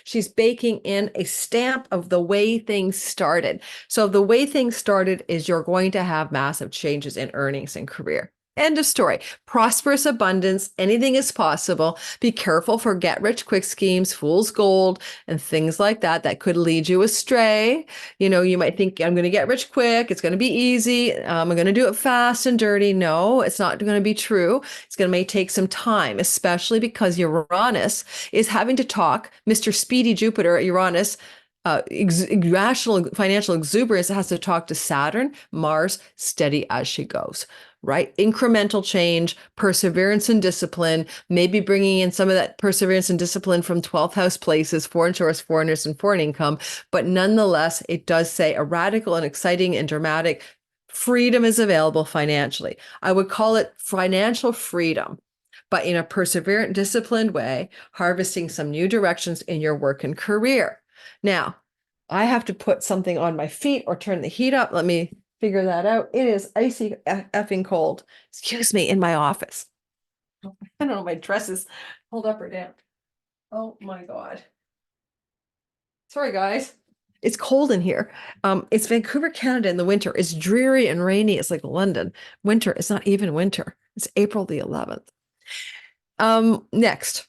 she's baking in a stamp of the way things started. So the way things started is you're going to have massive changes in earnings and career. End of story. Prosperous abundance. Anything is possible. Be careful for get-rich-quick schemes, fool's gold, and things like that that could lead you astray. You might think, I'm going to get rich quick. It's going to be easy. I'm going to do it fast and dirty. No, it's not going to be true. It's may take some time, especially because Uranus is having to talk. Mr. Speedy Jupiter, Uranus, rational financial exuberance has to talk to Saturn, Mars, steady as she goes. Right? Incremental change, perseverance and discipline, maybe bringing in some of that perseverance and discipline from 12th house places, foreign tourists, foreigners, and foreign income. But nonetheless, it does say a radical and exciting and dramatic freedom is available financially. I would call it financial freedom, but in a perseverant, disciplined way, harvesting some new directions in your work and career. Now, I have to put something on my feet or turn the heat up. Let me figure that out. It is icy effing cold. Excuse me, in my office. I don't know, my dress is pulled up or down. Oh my God. Sorry, guys. It's cold in here. It's Vancouver, Canada in the winter. It's dreary and rainy. It's like London. Winter. It's not even winter. It's April the 11th. Next.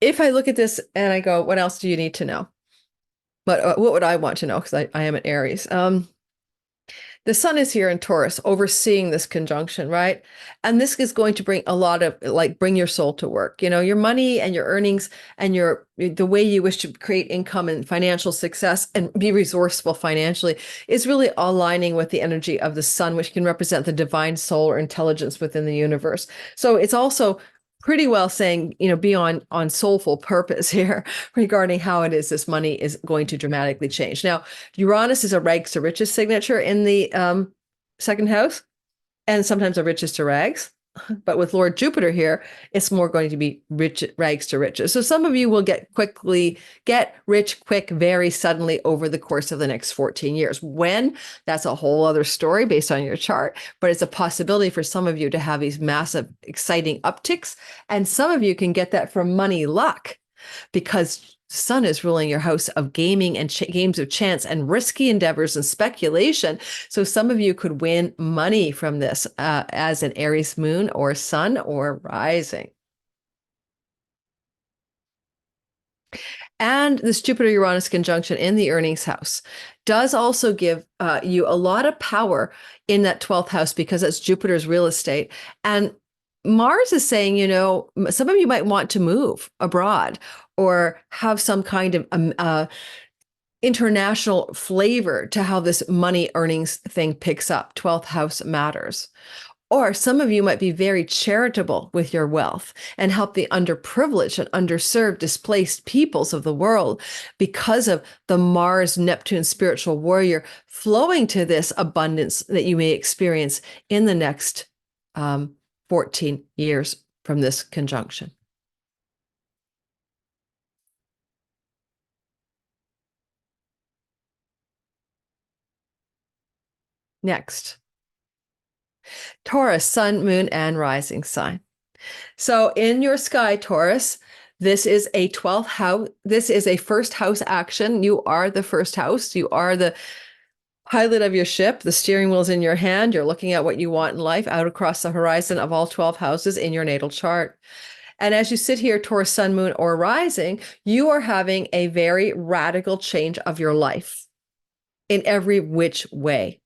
If I look at this and I go, what else do you need to know? But what would I want to know? Because I am an Aries. The sun is here in Taurus overseeing this conjunction, right? And this is going to bring a lot of, bring your soul to work. Your money and your earnings and the way you wish to create income and financial success and be resourceful financially is really aligning with the energy of the sun, which can represent the divine soul or intelligence within the universe. So it's also pretty well saying, be on soulful purpose here regarding how it is this money is going to dramatically change. Now, Uranus is a rags to riches signature in the second house, and sometimes a riches to rags. But with Lord Jupiter here, it's more going to be rags to riches. So some of you will get rich quick, very suddenly over the course of the next 14 years. When? That's a whole other story based on your chart, but it's a possibility for some of you to have these massive, exciting upticks. And some of you can get that from money luck, because Sun is ruling your house of gaming and games of chance and risky endeavors and speculation. So some of you could win money from this as an Aries moon or sun or rising. And this Jupiter-Uranus conjunction in the earnings house does also give you a lot of power in that 12th house, because it's Jupiter's real estate. And Mars is saying, some of you might want to move abroad or have some kind of international flavor to how this money earnings thing picks up. 12th house matters. Or some of you might be very charitable with your wealth and help the underprivileged and underserved, displaced peoples of the world because of the Mars-Neptune spiritual warrior flowing to this abundance that you may experience in the next 14 years from this conjunction. Next, Taurus, sun, moon, and rising sign. So in your sky, Taurus, this is a 12th house. This is a first house action. You are the first house. You are the pilot of your ship. The steering wheel's in your hand. You're looking at what you want in life out across the horizon of all 12 houses in your natal chart. And as you sit here, Taurus, sun, moon, or rising, you are having a very radical change of your life in every which way.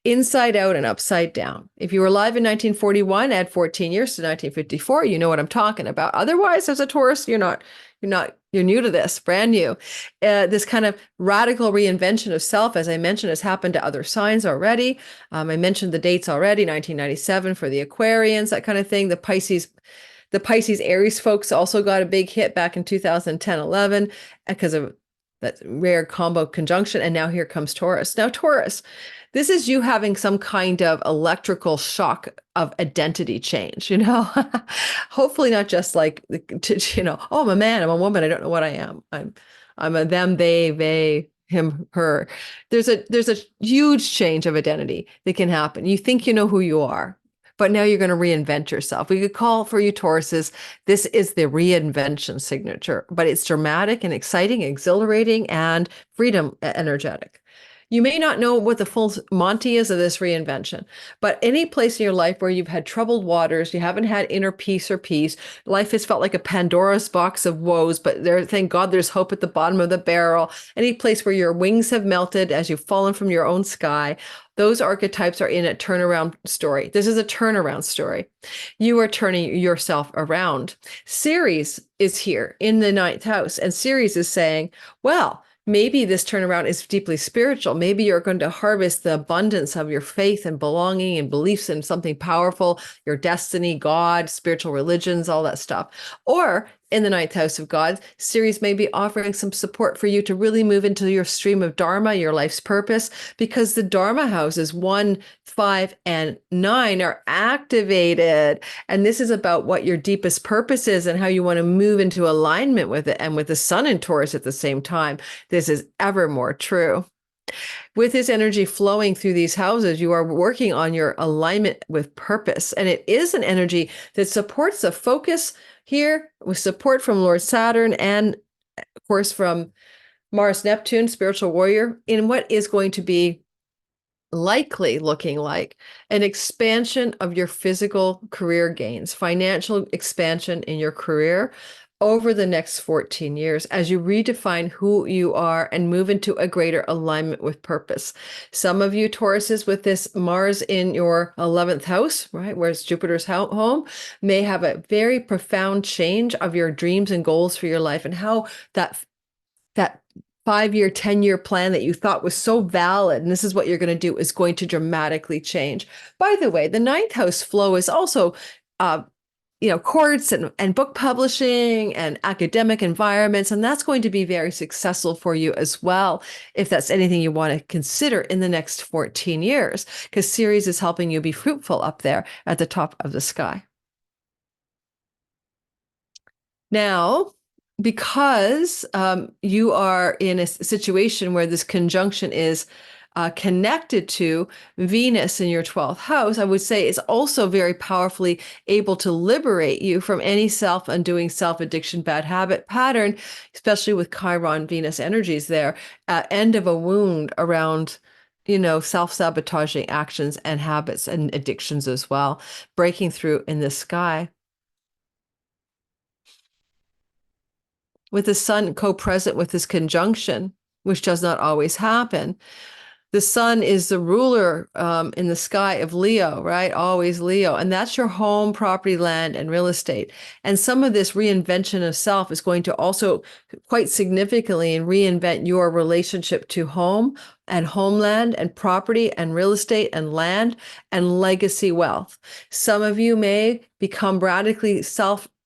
Inside out and upside down. If you were alive in 1941, add 14 years to 1954, you know what I'm talking about. Otherwise, as a Taurus, you're new to this, brand new. This kind of radical reinvention of self, as I mentioned, has happened to other signs already. I mentioned the dates already, 1997 for the Aquarians, that kind of thing. The Pisces Aries folks also got a big hit back in 2010, 11 because of that rare combo conjunction. And now here comes Taurus. Now, Taurus, this is you having some kind of electrical shock of identity change, hopefully not just like, oh, I'm a man, I'm a woman, I don't know what I am. I'm a them, they, him, her. There's a huge change of identity that can happen. You think you know who you are, but now you're going to reinvent yourself. We could call for you Tauruses, this is the reinvention signature, but it's dramatic and exciting, exhilarating, and freedom energetic. You may not know what the full Monty is of this reinvention, but any place in your life where you've had troubled waters, you haven't had inner peace or peace, life has felt like a Pandora's box of woes, but thank God there's hope at the bottom of the barrel. Any place where your wings have melted as you've fallen from your own sky, those archetypes are in a turnaround story. This is a turnaround story. You are turning yourself around. Ceres is here in the 9th house, and Ceres is saying, well, maybe this turnaround is deeply spiritual. Maybe you're going to harvest the abundance of your faith and belonging and beliefs in something powerful, your destiny, God, spiritual religions, all that stuff. Or in the 9th house of God, Ceres may be offering some support for you to really move into your stream of Dharma, your life's purpose, because the Dharma houses 1, 5, and 9 are activated. And this is about what your deepest purpose is and how you want to move into alignment with it. And with the sun in Taurus at the same time, this is ever more true. With this energy flowing through these houses, you are working on your alignment with purpose. And it is an energy that supports the focus here with support from Lord Saturn and, of course, from Mars, Neptune, spiritual warrior, in what is going to be likely looking like an expansion of your physical career gains, financial expansion in your career over the next 14 years as you redefine who you are and move into a greater alignment with purpose. Some of you Tauruses with this Mars in your 11th house, right, where it's Jupiter's home, may have a very profound change of your dreams and goals for your life and how that 5-year, 10-year plan that you thought was so valid, and this is what you're going to do, is going to dramatically change. By the way, the 9th house flow is also courts and book publishing and academic environments. And that's going to be very successful for you as well, if that's anything you want to consider in the next 14 years, because Ceres is helping you be fruitful up there at the top of the sky. Now, because you are in a situation where this conjunction is connected to Venus in your 12th house, I would say it's also very powerfully able to liberate you from any self-undoing, self-addiction, bad habit pattern, especially with Chiron Venus energies there, end of a wound around self-sabotaging actions and habits and addictions as well, breaking through in the sky. With the sun co-present with this conjunction, which does not always happen, the sun is the ruler in the sky of Leo, right? Always Leo. And that's your home, property, land, and real estate. And some of this reinvention of self is going to also quite significantly reinvent your relationship to home and homeland and property and real estate and land and legacy wealth. Some of you may become radically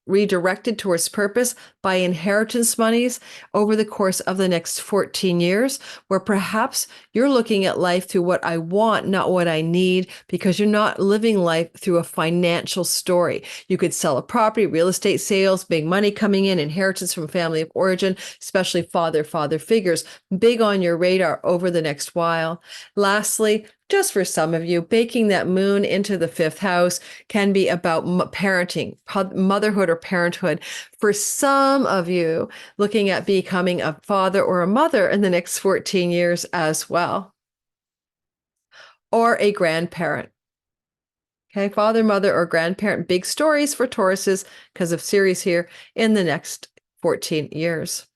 redirected towards purpose by inheritance monies over the course of the next 14 years, where perhaps you're looking at life through what I want, not what I need, because you're not living life through a financial story. You could sell a property, real estate sales, big money coming in, inheritance from family of origin, especially father figures, big on your radar over the next while. Lastly, just for some of you, baking that moon into the 5th house can be about parenting, motherhood or parenthood. For some of you, looking at becoming a father or a mother in the next 14 years as well, or a grandparent. Okay, father, mother, or grandparent, big stories for Tauruses because of Ceres here in the next 14 years.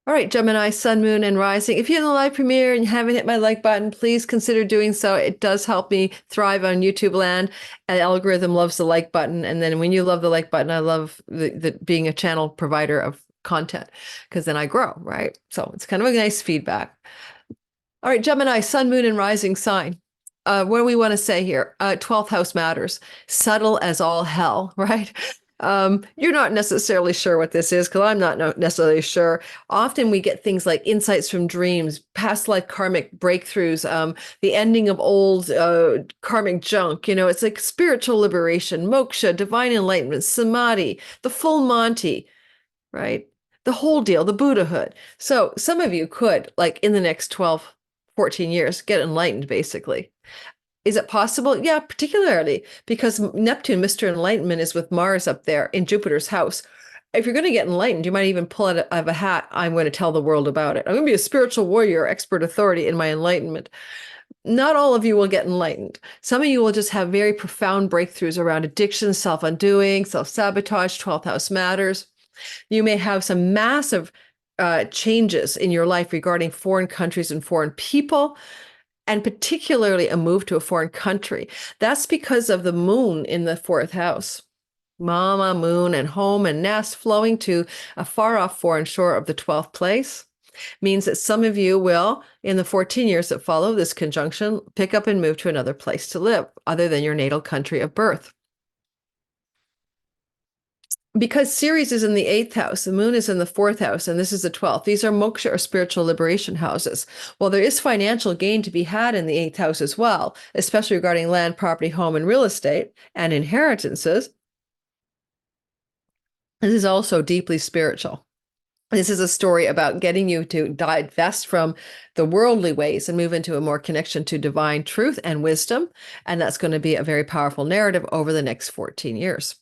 All right, Gemini, sun, moon, and rising. If you're in the live premiere and you haven't hit my like button, please consider doing so. It does help me thrive on YouTube land. And the algorithm loves the like button. And then when you love the like button, I love the being a channel provider of content, because then I grow, right? So it's kind of a nice feedback. All right, Gemini, sun, moon, and rising sign. What do we want to say here? 12th house matters. Subtle as all hell, right? You're not necessarily sure what this is, because I'm not necessarily sure. Often we get things like insights from dreams, past life karmic breakthroughs, the ending of old karmic junk. It's like spiritual liberation, moksha, divine enlightenment, samadhi, the full Monty, right? The whole deal, the Buddhahood. So some of you could, like in the next 12, 14 years, get enlightened, basically. Is it possible? Yeah, particularly because Neptune, Mr. Enlightenment, is with Mars up there in Jupiter's house. If you're going to get enlightened, you might even pull out of a hat, I'm going to tell the world about it. I'm going to be a spiritual warrior, expert authority in my enlightenment. Not all of you will get enlightened. Some of you will just have very profound breakthroughs around addiction, self-undoing, self-sabotage, 12th house matters. You may have some massive changes in your life regarding foreign countries and foreign people, and particularly a move to a foreign country. That's because of the moon in the 4th house. Mama, moon, and home and nest flowing to a far-off foreign shore of the 12th place means that some of you will, in the 14 years that follow this conjunction, pick up and move to another place to live other than your natal country of birth. Because Ceres is in the 8th house, the moon is in the 4th house, and this is the 12th. These are moksha or spiritual liberation houses. Well, there is financial gain to be had in the 8th house as well, especially regarding land, property, home, and real estate, and inheritances. This is also deeply spiritual. This is a story about getting you to divest from the worldly ways and move into a more connection to divine truth and wisdom. And that's going to be a very powerful narrative over the next 14 years.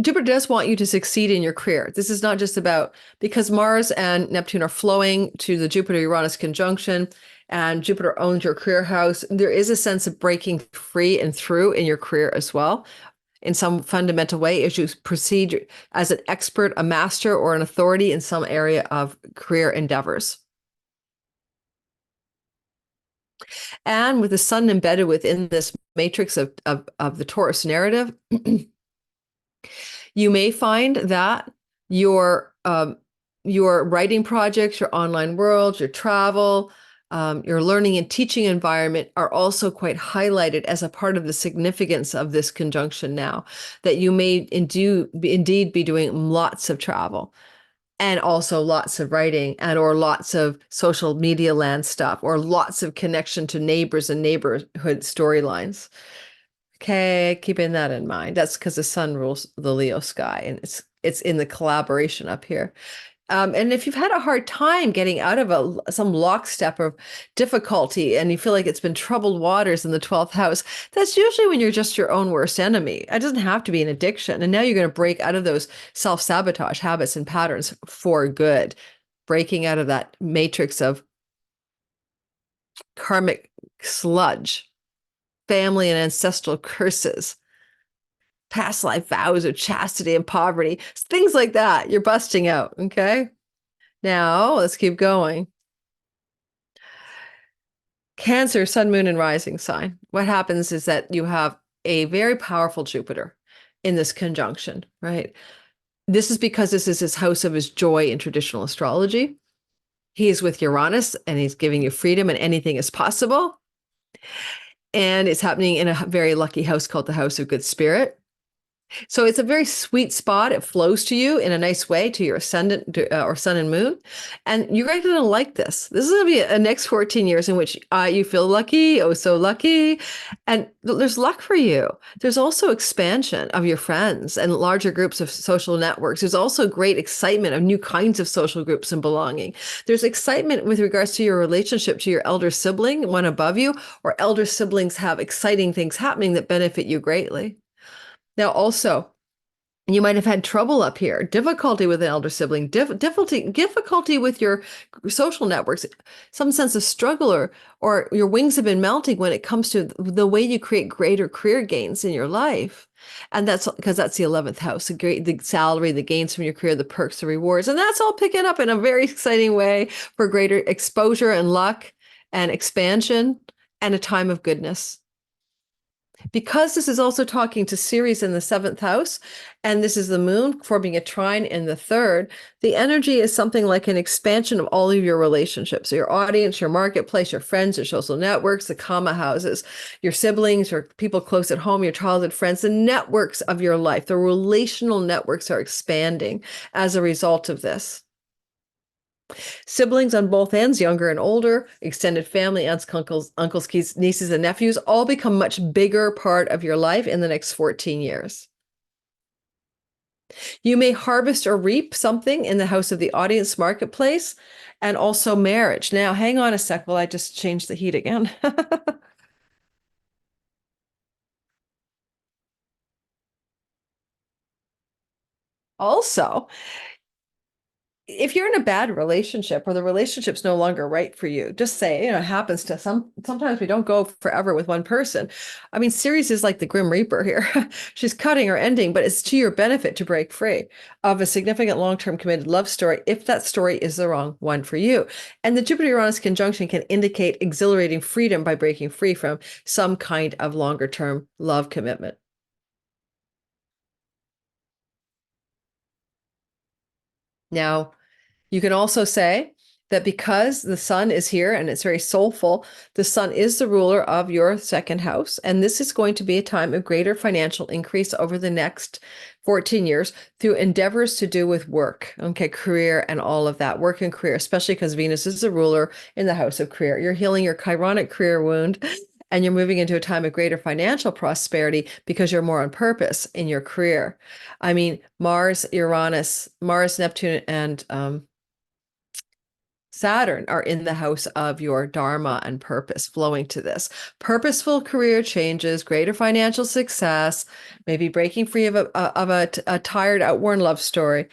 Jupiter does want you to succeed in your career. This is not just about, because Mars and Neptune are flowing to the Jupiter-Uranus conjunction, and Jupiter owns your career house. There is a sense of breaking free and through in your career as well, in some fundamental way, as you proceed as an expert, a master, or an authority in some area of career endeavors. And with the sun embedded within this matrix of the Taurus narrative, you may find that your writing projects, your online world, your travel, your learning and teaching environment are also quite highlighted as a part of the significance of this conjunction now, that you may indeed be doing lots of travel and also lots of writing and or lots of social media land stuff or lots of connection to neighbors and neighborhood storylines. Okay, keeping that in mind. That's because the sun rules the Leo sky and it's in the collaboration up here. And if you've had a hard time getting out of some lockstep of difficulty and you feel like it's been troubled waters in the 12th house, that's usually when you're just your own worst enemy. It doesn't have to be an addiction. And now you're going to break out of those self-sabotage habits and patterns for good, breaking out of that matrix of karmic sludge, family and ancestral curses, past life vows of chastity and poverty, things like that. You're busting out, okay? Now, let's keep going. Cancer, sun, moon, and rising sign. What happens is that you have a very powerful Jupiter in this conjunction, right? This is because this is his house of his joy in traditional astrology. He is with Uranus and he's giving you freedom and anything is possible. And it's happening in a very lucky house called the House of Good Spirit. So it's a very sweet spot. It flows to you in a nice way to your ascendant or sun and moon. And you're going to like this. This is going to be a next 14 years in which you feel lucky, oh, so lucky. And there's luck for you. There's also expansion of your friends and larger groups of social networks. There's also great excitement of new kinds of social groups and belonging. There's excitement with regards to your relationship to your elder sibling, one above you, or elder siblings have exciting things happening that benefit you greatly. Now, also, you might have had trouble up here, difficulty with an elder sibling, difficulty with your social networks, some sense of struggle or your wings have been melting when it comes to the way you create greater career gains in your life. And that's because that's the 11th house, the salary, the gains from your career, the perks, the rewards. And that's all picking up in a very exciting way for greater exposure and luck and expansion and a time of goodness. Because this is also talking to Ceres in the 7th house, and this is the moon forming a trine in the 3rd, the energy is something like an expansion of all of your relationships, your audience, your marketplace, your friends, your social networks, the comma houses, your siblings, your people close at home, your childhood friends, the networks of your life, the relational networks are expanding as a result of this. Siblings on both ends, younger and older, extended family, aunts, uncles, nieces, and nephews, all become much bigger part of your life in the next 14 years. You may harvest or reap something in the house of the audience marketplace and also marriage. Now, hang on a sec while I just change the heat again. Also, if you're in a bad relationship or the relationship's no longer right for you, just say, it happens to sometimes we don't go forever with one person. I mean, Ceres is like the Grim Reaper here. She's cutting or ending, but it's to your benefit to break free of a significant long-term committed love story if that story is the wrong one for you. And the Jupiter-Uranus conjunction can indicate exhilarating freedom by breaking free from some kind of longer-term love commitment. Now, you can also say that because the sun is here and it's very soulful, the sun is the ruler of your 2nd house. And this is going to be a time of greater financial increase over the next 14 years through endeavors to do with work, okay, career and all of that, work and career, especially because Venus is the ruler in the house of career. You're healing your chironic career wound and you're moving into a time of greater financial prosperity because you're more on purpose in your career. I mean, Mars, Neptune, and Saturn are in the house of your dharma and purpose, flowing to this. Purposeful career changes, greater financial success, maybe breaking free of a tired, outworn love story,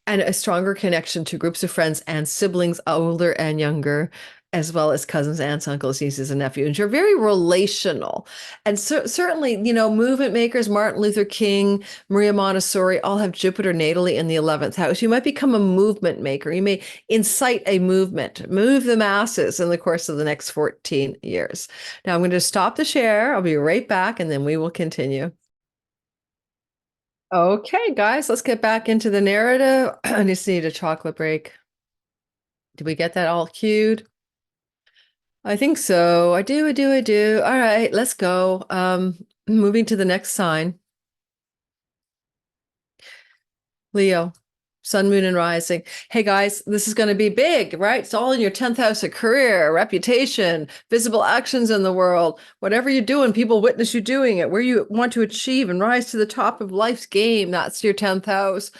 and a stronger connection to groups of friends and siblings, older and younger, as well as cousins, aunts, uncles, nieces, and nephews. You're very relational. And certainly, movement makers, Martin Luther King, Maria Montessori, all have Jupiter natally in the 11th house. You might become a movement maker. You may incite a movement, move the masses in the course of the next 14 years. Now I'm going to stop the share. I'll be right back, and then we will continue. Okay, guys, let's get back into the narrative. I just need a chocolate break. Did we get that all cued? I think so. I do. All right, let's go. Moving to the next sign. Leo, sun, moon, and rising. Hey guys, this is going to be big, right? It's all in your 10th house of career, reputation, visible actions in the world. Whatever you're doing, people witness you doing it. Where you want to achieve and rise to the top of life's game, that's your 10th house.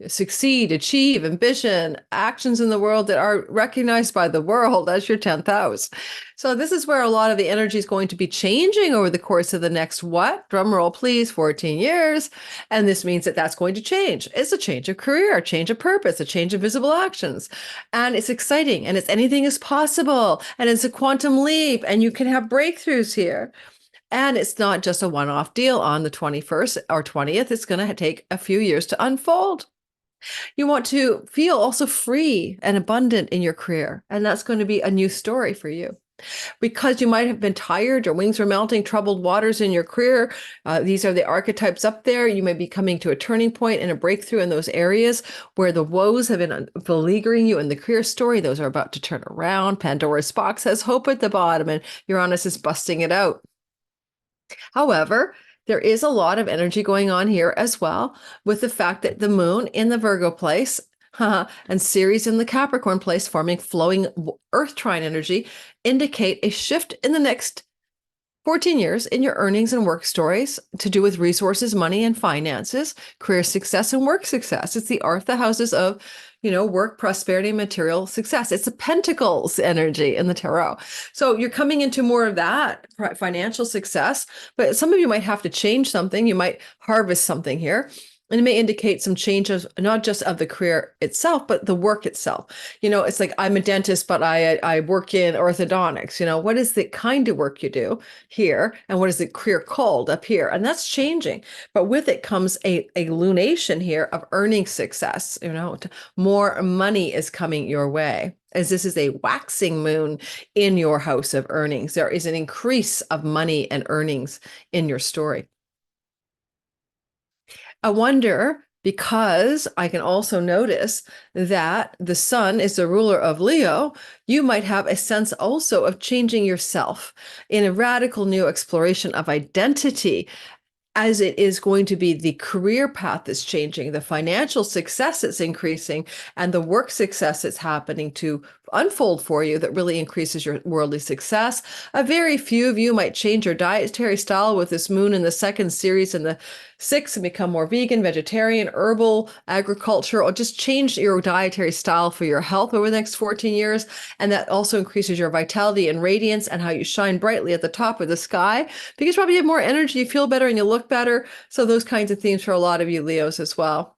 Succeed, achieve, ambition, actions in the world that are recognized by the world. That's your 10th house. So this is where a lot of the energy is going to be changing over the course of the next what? Drum roll, please, 14 years. And this means that that's going to change. It's a change of career, a change of purpose, a change of visible actions. And it's exciting and it's anything is possible. And it's a quantum leap and you can have breakthroughs here. And it's not just a one-off deal on the 21st or 20th. It's going to take a few years to unfold. You want to feel also free and abundant in your career. And that's going to be a new story for you. Because you might have been tired, your wings were melting, troubled waters in your career. These are the archetypes up there. You may be coming to a turning point and a breakthrough in those areas where the woes have been beleaguering you in the career story. Those are about to turn around. Pandora's box has hope at the bottom, and Uranus is busting it out. However, there is a lot of energy going on here as well, with the fact that the moon in the Virgo place and Ceres in the Capricorn place, forming flowing Earth trine energy, indicate a shift in the next 14 years in your earnings and work stories to do with resources, money, and finances, career success, and work success. It's the houses of, work, prosperity, and material success. It's the Pentacles energy in the tarot. So you're coming into more of that financial success, but some of you might have to change something. You might harvest something here. And it may indicate some changes, not just of the career itself, but the work itself. It's like I'm a dentist, but I work in orthodontics. What is the kind of work you do here? And what is the career called up here? And that's changing. But with it comes a lunation here of earning success. More money is coming your way, as this is a waxing moon in your house of earnings. There is an increase of money and earnings in your story. I wonder, because I can also notice that the sun is the ruler of Leo, you might have a sense also of changing yourself in a radical new exploration of identity, as it is going to be the career path that's changing, the financial success that's increasing, and the work success that's happening to unfold for you that really increases your worldly success. A very few of you might change your dietary style with this moon in the second series and the sixth and become more vegan, vegetarian, herbal, agriculture, or just change your dietary style for your health over the next 14 years. And that also increases your vitality and radiance and how you shine brightly at the top of the sky, because you probably have more energy, you feel better, and you look better. So those kinds of themes for a lot of you Leos as well.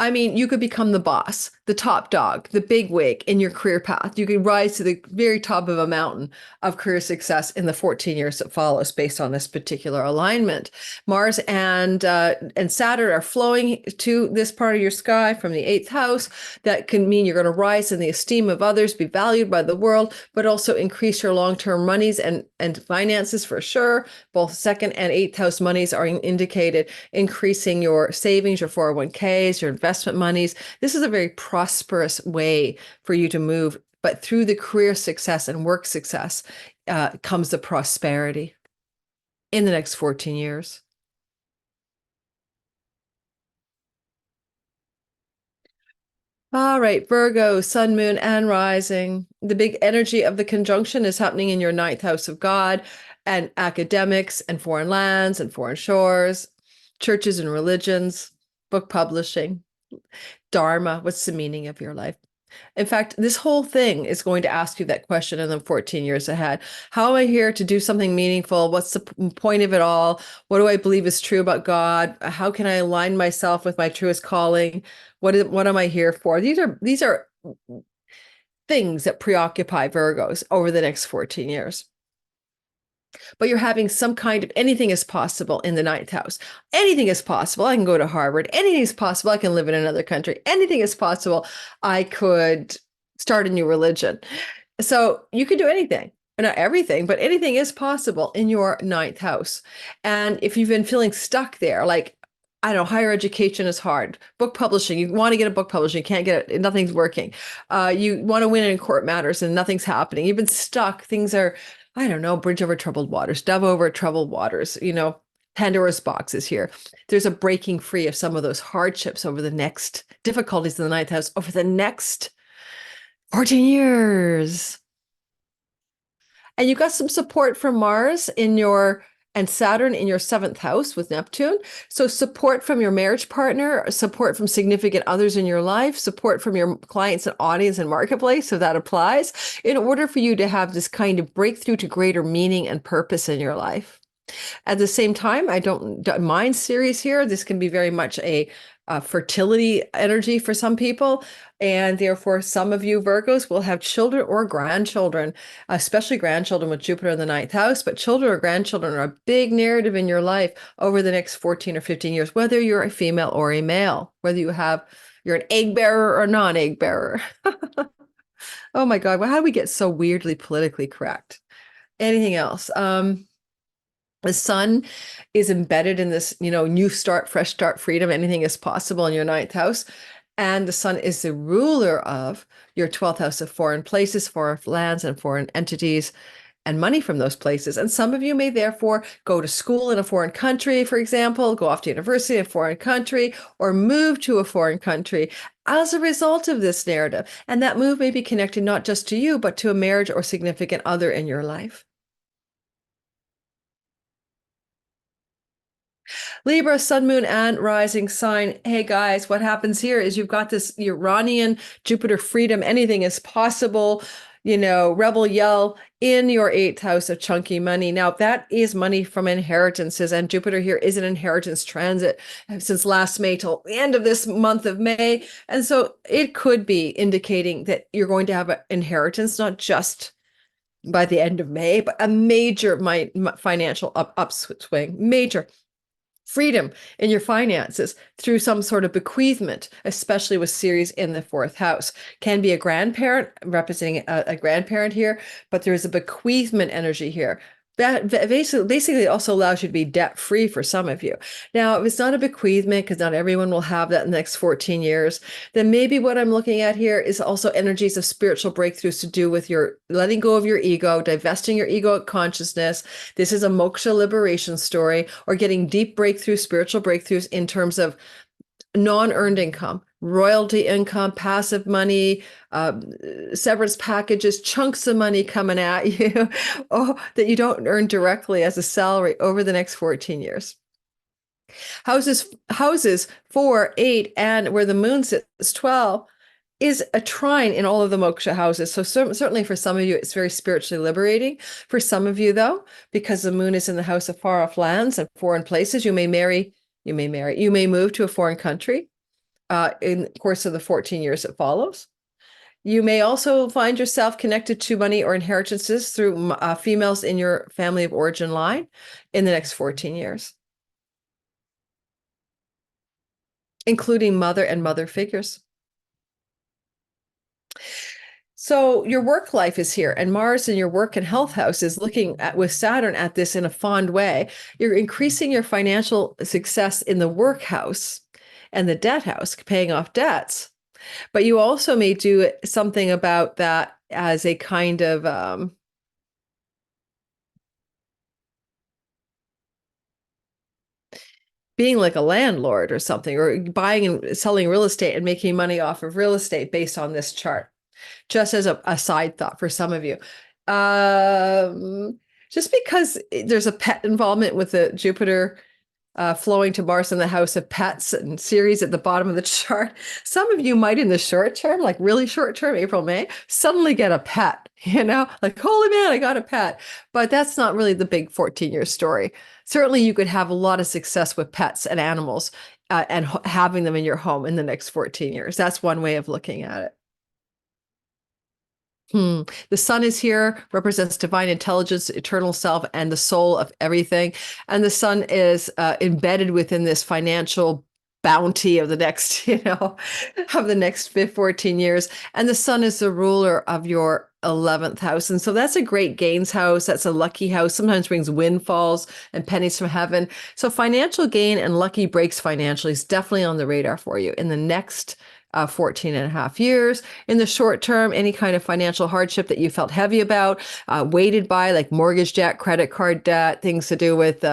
I mean, you could become the boss, the top dog, the big wig in your career path. You could rise to the very top of a mountain of career success in the 14 years that follows based on this particular alignment. Mars and Saturn are flowing to this part of your sky from the 8th house. That can mean you're going to rise in the esteem of others, be valued by the world, but also increase your long-term monies and finances for sure. Both 2nd and 8th house monies are indicated, increasing your savings, your 401ks, your investment monies. This is a very prosperous way for you to move, but through the career success and work success comes the prosperity in the next 14 years. All right, Virgo, sun, moon, and rising. The big energy of the conjunction is happening in your 9th house of God and academics and foreign lands and foreign shores, churches and religions, book publishing. Dharma, what's the meaning of your life? In fact, this whole thing is going to ask you that question in the 14 years ahead. How am I here to do something meaningful? What's the point of it all? What do I believe is true about God? How can I align myself with my truest calling? What am I here for? These are things that preoccupy Virgos over the next 14 years. But you're having some kind of anything is possible in the 9th house. Anything is possible. I can go to Harvard. Anything is possible. I can live in another country. Anything is possible. I could start a new religion. So you could do anything. not everything, but anything is possible in your ninth house. And if you've been feeling stuck there, like, I don't know, higher education is hard. Book publishing, you want to get a book publishing, you can't get it, nothing's working. You want to win in court matters and nothing's happening. You've been stuck. Things are, I don't know, bridge over troubled waters, dove over troubled waters, Pandora's box is here. There's a breaking free of some of those hardships over the next difficulties in the ninth house over the next 14 years. And you got some support from Mars and Saturn in your seventh house with Neptune. So support from your marriage partner, support from significant others in your life, support from your clients and audience and marketplace, so that applies, in order for you to have this kind of breakthrough to greater meaning and purpose in your life. At the same time, I don't mind Ceres here. This can be very much a fertility energy for some people. And therefore, some of you Virgos will have children or grandchildren, especially grandchildren with Jupiter in the ninth house. But children or grandchildren are a big narrative in your life over the next 14 or 15 years, whether you're a female or a male, whether you're an egg bearer or non-egg bearer. Oh my God, well, how do we get so weirdly politically correct? Anything else? The sun is embedded in this, new start, fresh start, freedom, anything is possible in your ninth house. And the sun is the ruler of your 12th house of foreign places, foreign lands, and foreign entities, and money from those places. And some of you may therefore go to school in a foreign country, for example, go off to university in a foreign country, or move to a foreign country as a result of this narrative. And that move may be connected not just to you, but to a marriage or significant other in your life. Libra, sun, moon, and rising sign. Hey guys, what happens here is you've got this Uranian Jupiter freedom. Anything is possible, rebel yell in your eighth house of chunky money. Now, that is money from inheritances, and Jupiter here is an inheritance transit since last May till the end of this month of May. And so it could be indicating that you're going to have an inheritance, not just by the end of May, but a major financial upswing, major freedom in your finances through some sort of bequeathment, especially with Ceres in the fourth house. Can be a grandparent, representing a grandparent here, but there is a bequeathment energy here. That basically also allows you to be debt free for some of you. Now, if it's not a bequeathment, because not everyone will have that in the next 14 years, then maybe what I'm looking at here is also energies of spiritual breakthroughs to do with your letting go of your ego, divesting your egoic consciousness. This is a moksha liberation story, or getting deep breakthroughs, spiritual breakthroughs in terms of non-earned income, royalty income, passive money, severance packages, chunks of money coming at you, that you don't earn directly as a salary over the next 14 years. Houses 4, 8, and where the moon sits 12 is a trine in all of the moksha houses. So certainly for some of you, it's very spiritually liberating. For some of you, though, because the moon is in the house of far off lands and foreign places, you may move to a foreign country in the course of the 14 years that follows. You may also find yourself connected to money or inheritances through females in your family of origin line in the next 14 years, including mother and mother figures. So your work life is here, and Mars in your work and health house is looking at with Saturn at this in a fond way. You're increasing your financial success in the work house and the debt house, paying off debts. But you also may do something about that as a kind of being like a landlord or something, or buying and selling real estate and making money off of real estate based on this chart. Just as a side thought for some of you. Just because there's a pet involvement with the Jupiter flowing to Mars in the house of pets and Ceres at the bottom of the chart, some of you might in the short term, like really short term, April, May, suddenly get a pet, like, holy man, I got a pet. But that's not really the big 14-year story. Certainly you could have a lot of success with pets and animals and having them in your home in the next 14 years. That's one way of looking at it. The sun is here, represents divine intelligence, eternal self, and the soul of everything. And the sun is embedded within this financial bounty of the next, of the next 14 years. And the sun is the ruler of your 11th house. And so that's a great gains house. That's a lucky house. Sometimes brings windfalls and pennies from heaven. So financial gain and lucky breaks financially is definitely on the radar for you in the next 14 and a half years. In the short term, any kind of financial hardship that you felt heavy about, weighted by like mortgage debt, credit card debt, things to do with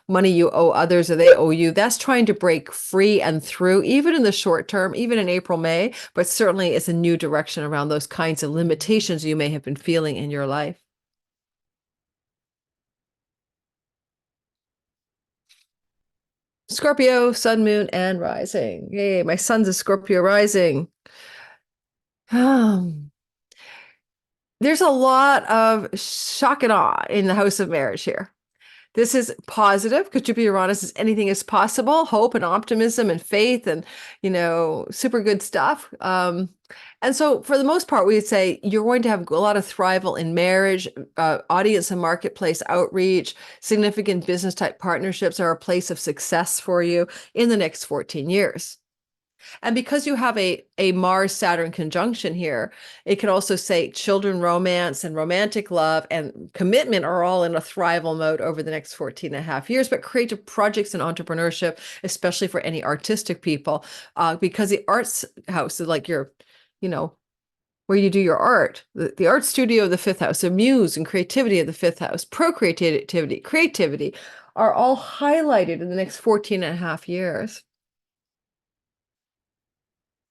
money you owe others or they owe you, that's trying to break free and through, even in the short term, even in April, May, but certainly it's a new direction around those kinds of limitations you may have been feeling in your life. Scorpio, sun, moon, and rising. Yay, my son's a Scorpio rising. There's a lot of shock and awe in the house of marriage here. This is positive because Jupiter-Uranus is anything is possible, hope and optimism and faith and, super good stuff. And so for the most part, we would say you're going to have a lot of thrival in marriage, audience and marketplace outreach, significant business type partnerships are a place of success for you in the next 14 years. And because you have a Mars-Saturn conjunction here, it can also say children romance and romantic love and commitment are all in a thrival mode over the next 14 and a half years, but creative projects and entrepreneurship, especially for any artistic people, because the arts house is like your, where you do your art, the art studio of the fifth house, the muse and creativity of the fifth house, procreativity, creativity are all highlighted in the next 14 and a half years.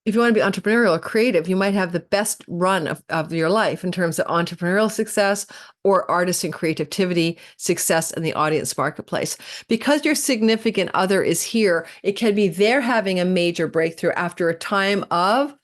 If you want to be entrepreneurial or creative, you might have the best run of your life in terms of entrepreneurial success or artist and creativity success in the audience marketplace. Because your significant other is here, it can be they're having a major breakthrough after a time of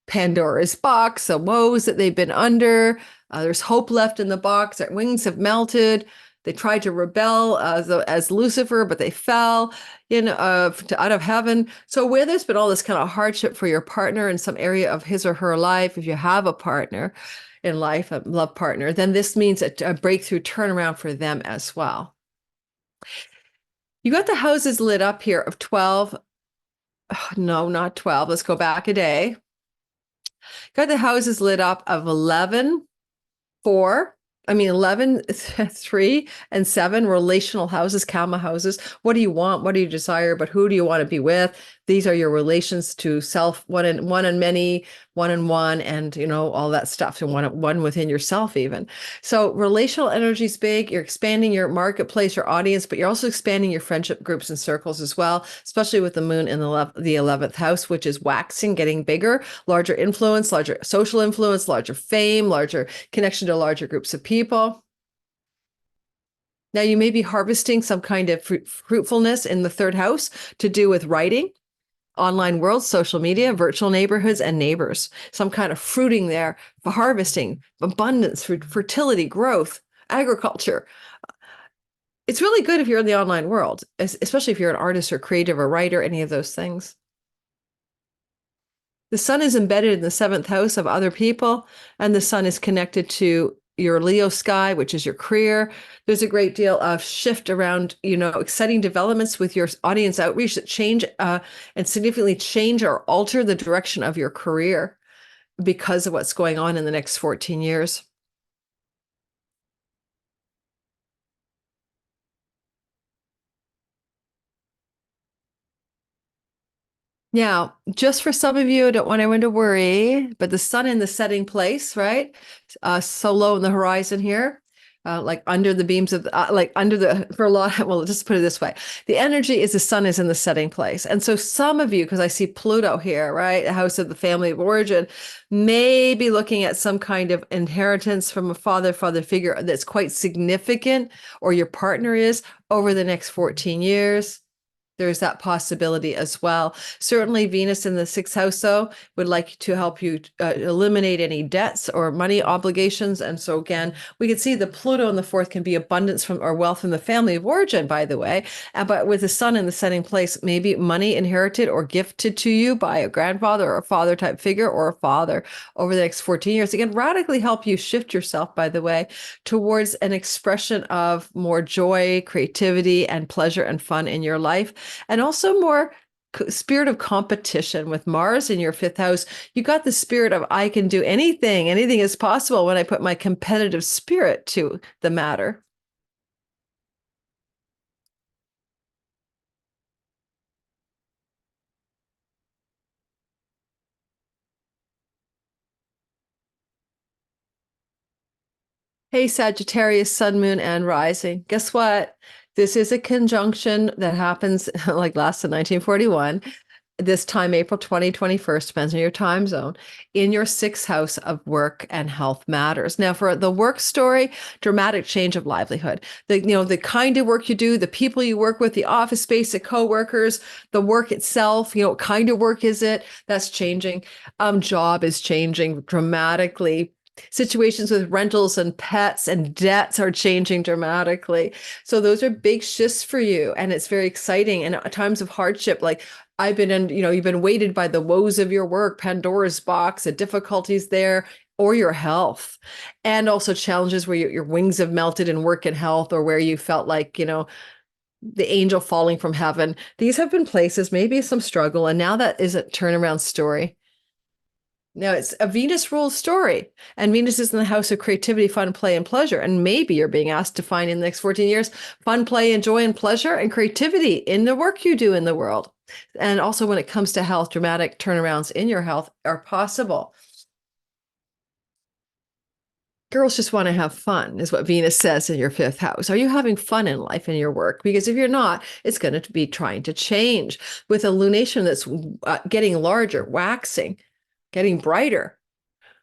Pandora's Box, the woes that they've been under. There's hope left in the box. Their wings have melted. They tried to rebel as Lucifer, but they fell out of heaven. So where there's been all this kind of hardship for your partner in some area of his or her life, if you have a partner in life, a love partner, then this means a breakthrough turnaround for them as well. You got the houses lit up here of 12. Oh, no, not 12. Let's go back a day. Got the houses lit up of 11, 3 and 7 relational houses, karma houses. What do you want? What do you desire? But who do you want to be with? These are your relations to self, one and many, one and one, and all that stuff. So one within yourself even. So relational energy is big. You're expanding your marketplace, your audience, but you're also expanding your friendship groups and circles as well, especially with the moon in the 11th house, which is waxing, getting bigger, larger influence, larger social influence, larger fame, larger connection to larger groups of people. Now you may be harvesting some kind of fruitfulness in the 3rd house to do with writing, online world, social media, virtual neighborhoods, and neighbors. Some kind of fruiting there for harvesting, abundance, fertility, growth, agriculture. It's really good if you're in the online world, especially if you're an artist or creative or writer, any of those things. The sun is embedded in the 7th house of other people, and the sun is connected to your Leo sky, which is your career. There's a great deal of shift around, exciting developments with your audience outreach that change and significantly change or alter the direction of your career because of what's going on in the next 14 years. Now, just for some of you, I don't want everyone to worry, but the sun in the setting place, right? So low in the horizon here, like under the beams of, for a lot, well, just put it this way. The energy is the sun is in the setting place. And so some of you, because I see Pluto here, right? The house of the family of origin, may be looking at some kind of inheritance from a father figure that's quite significant, or your partner is over the next 14 years. There's that possibility as well. Certainly Venus in the 6th house, though, would like to help you eliminate any debts or money obligations. And so again, we can see the Pluto in the 4th can be abundance from or wealth from the family of origin, by the way. But with the sun in the setting place, maybe money inherited or gifted to you by a grandfather or a father type figure or a father over the next 14 years. Again, radically help you shift yourself, by the way, towards an expression of more joy, creativity, and pleasure and fun in your life. And also more spirit of competition with Mars in your fifth house. You got the spirit of I can do anything. Anything is possible when I put my competitive spirit to the matter. Hey, Sagittarius, Sun, Moon, and Rising. Guess what? This is a conjunction that happens like last in 1941. This time, April 2021, depends on your time zone, in your sixth house of work and health matters. Now, for the work story, dramatic change of livelihood. The kind of work you do, the people you work with, the office space, the coworkers, the work itself, what kind of work is it? That's changing. Job is changing dramatically. Situations with rentals and pets and debts are changing dramatically. So those are big shifts for you. And it's very exciting. And at times of hardship, like I've been in, you've been weighted by the woes of your work, Pandoras Box, the difficulties there, or your health. And also challenges where your wings have melted in work and health, or where you felt like, the angel falling from heaven. These have been places, maybe some struggle. And now that is a turnaround story. Now it's a Venus ruled story, and Venus is in the house of creativity, fun, play, and pleasure. And maybe you're being asked to find in the next 14 years fun, play, and joy, and pleasure, and creativity in the work you do in the world. And also when it comes to health, dramatic turnarounds in your health are possible. Girls just want to have fun, is what Venus says in your fifth house. Are you having fun in life and your work? Because if you're not, it's going to be trying to change with a lunation that's getting larger, waxing, getting brighter.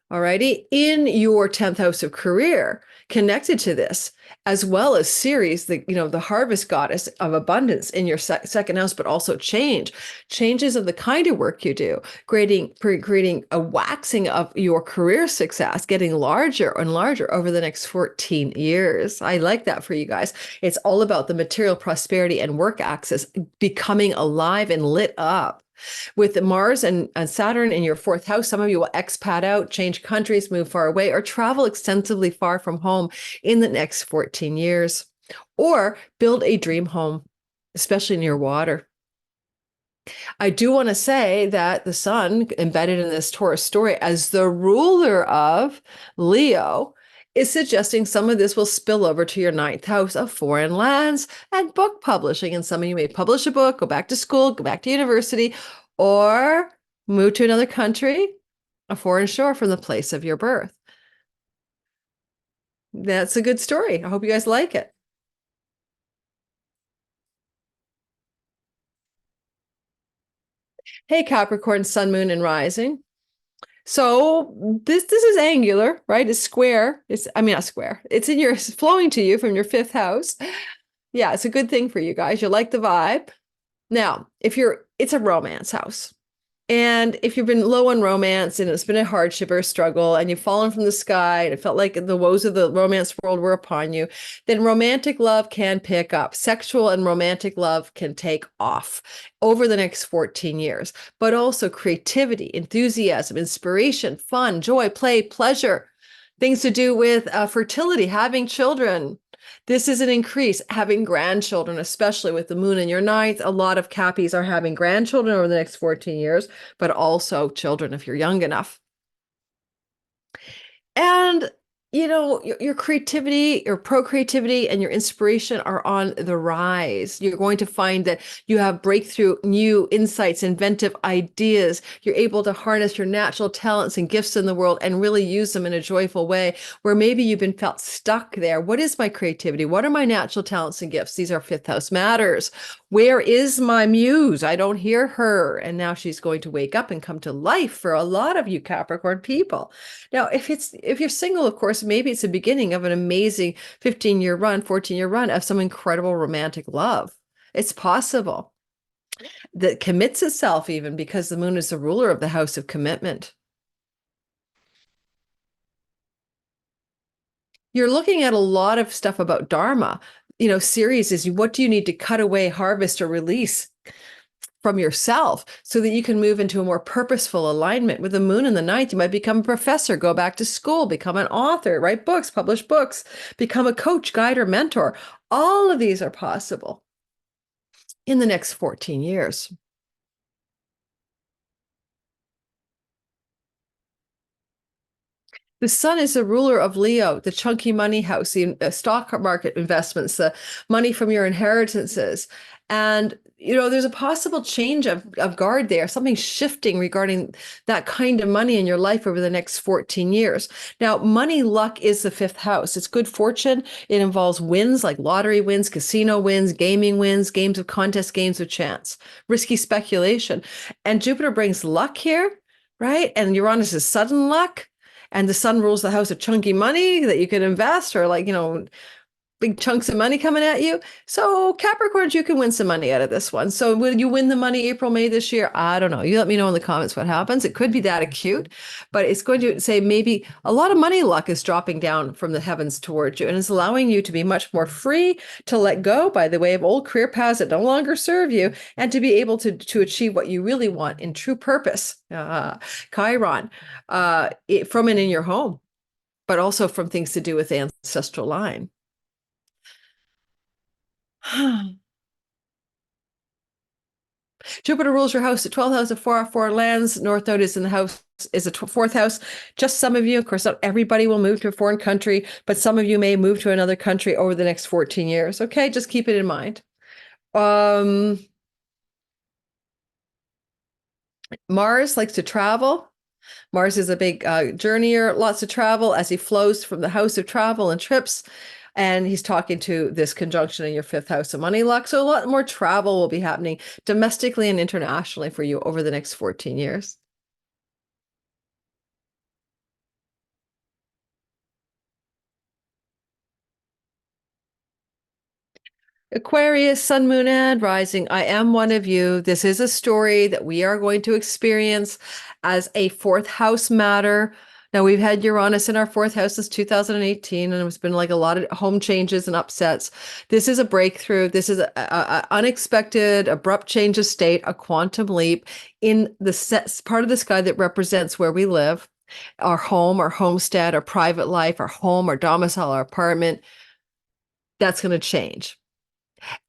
All righty. In your 10th house of career, connected to this, as well as Ceres, the harvest goddess of abundance in your second house, but also changes of the kind of work you do, creating a waxing of your career success, getting larger and larger over the next 14 years. I like that for you guys. It's all about the material prosperity and work axis becoming alive and lit up. With Mars and Saturn in your fourth house, some of you will expat out, change countries, move far away, or travel extensively far from home in the next 14 years, or build a dream home, especially near water. I do want to say that the sun embedded in this Taurus story as the ruler of Leo is suggesting some of this will spill over to your ninth house of foreign lands and book publishing. And some of you may publish a book, go back to school, go back to university, or move to another country, a foreign shore from the place of your birth. That's a good story. I hope you guys like it. Hey, Capricorn, Sun, Moon, and Rising. So this is angular, right? It's square. Not square. It's flowing to you from your fifth house. Yeah, it's a good thing for you guys. You like the vibe. Now, it's a romance house. And if you've been low on romance and it's been a hardship or a struggle and you've fallen from the sky and it felt like the woes of the romance world were upon you, then romantic love can pick up. Sexual and romantic love can take off over the next 14 years, but also creativity, enthusiasm, inspiration, fun, joy, play, pleasure, things to do with fertility, having children. This is an increase, having grandchildren, especially with the moon in your ninth. A lot of Cappies are having grandchildren over the next 14 years, but also children if you're young enough. And your creativity, your procreativity, and your inspiration are on the rise. You're going to find that you have breakthrough, new insights, inventive ideas. You're able to harness your natural talents and gifts in the world and really use them in a joyful way, where maybe you've been felt stuck there. What is my creativity? What are my natural talents and gifts? These are fifth house matters. Where is my muse? I don't hear her. And now she's going to wake up and come to life for a lot of you Capricorn people. Now, if you're single, of course, maybe it's the beginning of an amazing 15-year run, 14-year run of some incredible romantic love. It's possible that commits itself, even because the moon is the ruler of the house of commitment. You're looking at a lot of stuff about Dharma. Ceres is what do you need to cut away, harvest, or release from yourself so that you can move into a more purposeful alignment. With the moon in the ninth, you might become a professor, go back to school, become an author, write books, publish books, become a coach, guide, or mentor. All of these are possible in the next 14 years. The sun is the ruler of Leo, the chunky money house, the stock market investments, the money from your inheritances. And, there's a possible change of guard there, something shifting regarding that kind of money in your life over the next 14 years. Now, money luck is the fifth house. It's good fortune. It involves wins like lottery wins, casino wins, gaming wins, games of contest, games of chance, risky speculation. And Jupiter brings luck here, right? And Uranus is sudden luck. And the sun rules the house of chunky money that you can invest, or big chunks of money coming at you. So Capricorns, you can win some money out of this one. So will you win the money April, May this year? I don't know. You let me know in the comments what happens. It could be that acute, but it's going to say maybe a lot of money luck is dropping down from the heavens towards you and is allowing you to be much more free to let go by the way of old career paths that no longer serve you, and to be able to achieve what you really want in true purpose. Chiron, from and in your home, but also from things to do with the ancestral line. Jupiter rules your house, the 12th house of foreign lands. North Node is in the house, is the fourth house. Just some of you, of course, not everybody will move to a foreign country, but some of you may move to another country over the next 14 years. Okay, just keep it in mind. Mars likes to travel. Mars is a big journeyer, lots of travel as he flows from the house of travel and trips. And he's talking to this conjunction in your fifth house of money luck. So a lot more travel will be happening domestically and internationally for you over the next 14 years. Aquarius, sun, moon, and rising. I am one of you. This is a story that we are going to experience as a fourth house matter. Now, we've had Uranus in our fourth house since 2018, and it's been like a lot of home changes and upsets. This is a breakthrough. This is a unexpected, abrupt change of state, a quantum leap in the part of the sky that represents where we live, our home, our homestead, our private life, our home, our domicile, our apartment. That's going to change.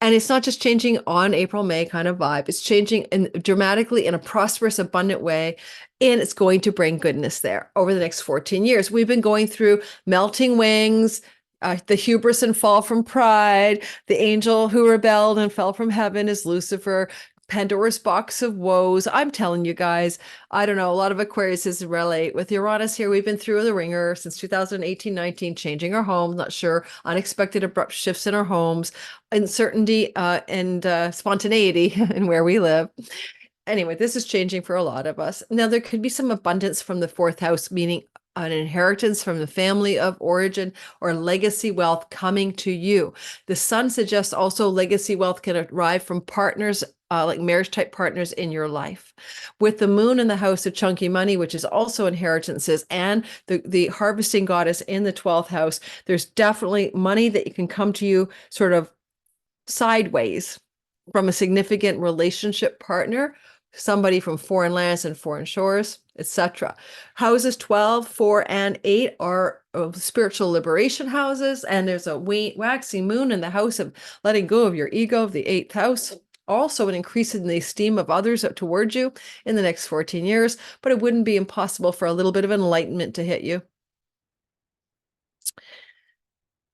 And it's not just changing on April, May kind of vibe. It's changing dramatically in a prosperous, abundant way. And it's going to bring goodness there over the next 14 years. We've been going through melting wings, the hubris and fall from pride. The angel who rebelled and fell from heaven is Lucifer. Pandora's box of woes. I'm telling you guys, I don't know, a lot of Aquariuses relate. With Uranus here, we've been through the ringer since 2018-19, changing our homes, not sure, unexpected abrupt shifts in our homes, uncertainty and spontaneity in where we live. Anyway, this is changing for a lot of us. Now, there could be some abundance from the fourth house, meaning an inheritance from the family of origin or legacy wealth coming to you. The sun suggests also legacy wealth can arrive from partners, like marriage type partners in your life. With the moon in the house of chunky money, which is also inheritances, and the harvesting goddess in the 12th house, there's definitely money that can come to you sort of sideways from a significant relationship partner, somebody from foreign lands and foreign shores, etc. Houses 12, 4, and 8 are spiritual liberation houses, and there's a waxing moon in the house of letting go of your ego, of the 8th house. Also an increase in the esteem of others towards you in the next 14 years, but it wouldn't be impossible for a little bit of enlightenment to hit you.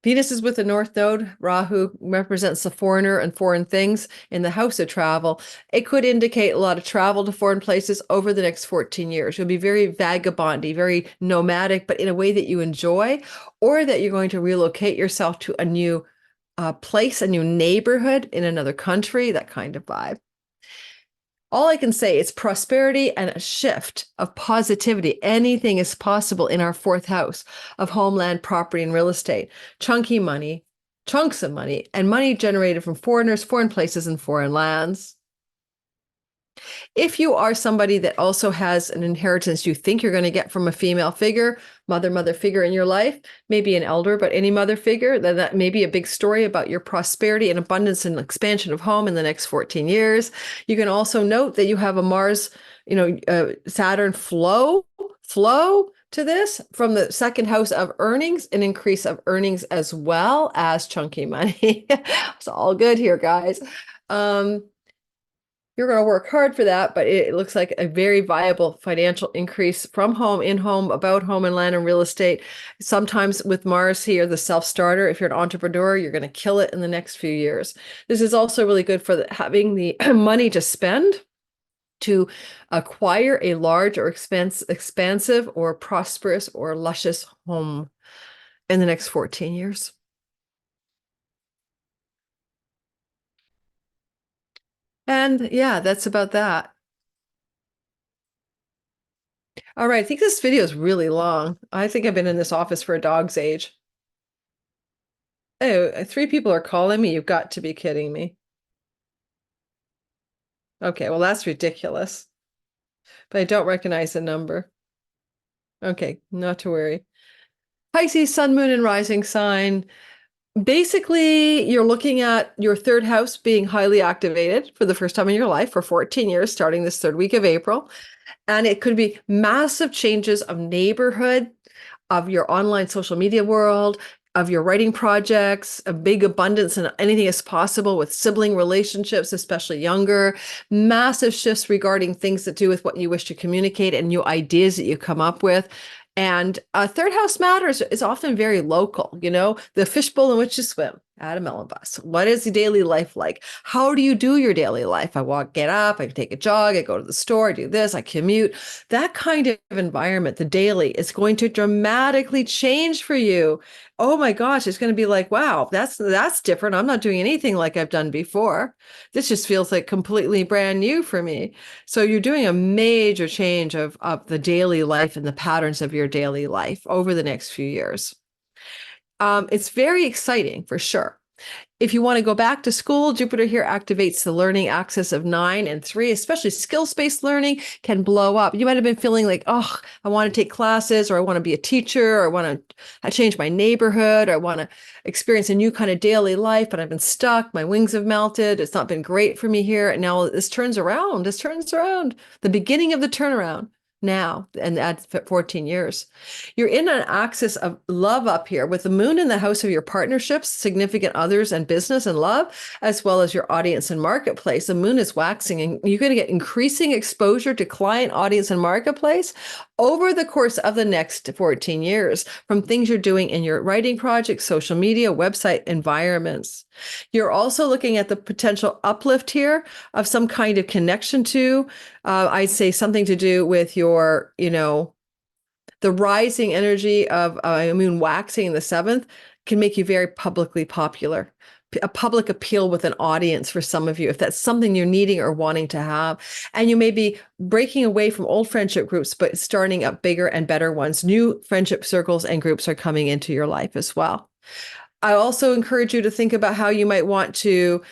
Venus is with the North Node. Rahu represents the foreigner and foreign things in the house of travel. It could indicate a lot of travel to foreign places over the next 14 years. You'll be very vagabondy, very nomadic, but in a way that you enjoy, or that you're going to relocate yourself to a new place, a new neighborhood in another country, that kind of vibe. All I can say is prosperity and a shift of positivity. Anything is possible in our fourth house of homeland, property, and real estate. Chunky money, chunks of money, and money generated from foreigners, foreign places, and foreign lands. If you are somebody that also has an inheritance you think you're going to get from a female figure, mother figure in your life, maybe an elder, but any mother figure, then that may be a big story about your prosperity and abundance and expansion of home in the next 14 years. You can also note that you have a Mars, Saturn flow to this from the second house of earnings, an increase of earnings as well as chunky money. It's all good here, guys. You're going to work hard for that, but it looks like a very viable financial increase from home, in home, about home and land and real estate. Sometimes with Mars here, the self-starter, if you're an entrepreneur, you're going to kill it in the next few years. This is also really good for having the money to spend to acquire a large or expansive or prosperous or luscious home in the next 14 years. And yeah, that's about that. All right, I think this video is really long. I think I've been in this office for a dog's age. Oh, 3 people are calling me. You've got to be kidding me. Okay, well, that's ridiculous. But I don't recognize the number. Okay, not to worry. Pisces, sun, moon, and rising sign. Basically, you're looking at your third house being highly activated for the first time in your life for 14 years, starting this third week of April. And it could be massive changes of neighborhood, of your online social media world, of your writing projects, a big abundance in anything as possible with sibling relationships, especially younger, massive shifts regarding things that do with what you wish to communicate and new ideas that you come up with. And third house matters is often very local, the fishbowl in which you swim. Adam Ellenbus. What is the daily life like? How do you do your daily life? I get up, I take a jog, I go to the store, I do this, I commute. That kind of environment, the daily, is going to dramatically change for you. Oh my gosh, it's going to be like, wow, that's different. I'm not doing anything like I've done before. This just feels like completely brand new for me. So you're doing a major change of the daily life and the patterns of your daily life over the next few years. It's very exciting for sure. If you want to go back to school, Jupiter here activates the learning axis of 9 and 3, especially skills-based learning can blow up. You might have been feeling like, oh, I want to take classes, or I want to be a teacher, or I want to change my neighborhood, or I want to experience a new kind of daily life, but I've been stuck. My wings have melted. It's not been great for me here. And now this turns around. This turns around. The beginning of the turnaround. Now, and at 14 years. You're in an axis of love up here with the moon in the house of your partnerships, significant others, and business and love, as well as your audience and marketplace. The moon is waxing, and you're going to get increasing exposure to client, audience, and marketplace over the course of the next 14 years from things you're doing in your writing projects, social media, website environments. You're also looking at the potential uplift here of some kind of connection to, I'd say something to do with your, the rising energy of moon waxing in the 7th can make you very publicly popular. A public appeal with an audience for some of you, if that's something you're needing or wanting to have. And you may be breaking away from old friendship groups, but starting up bigger and better ones. New friendship circles and groups are coming into your life as well. I also encourage you to think about how you might want to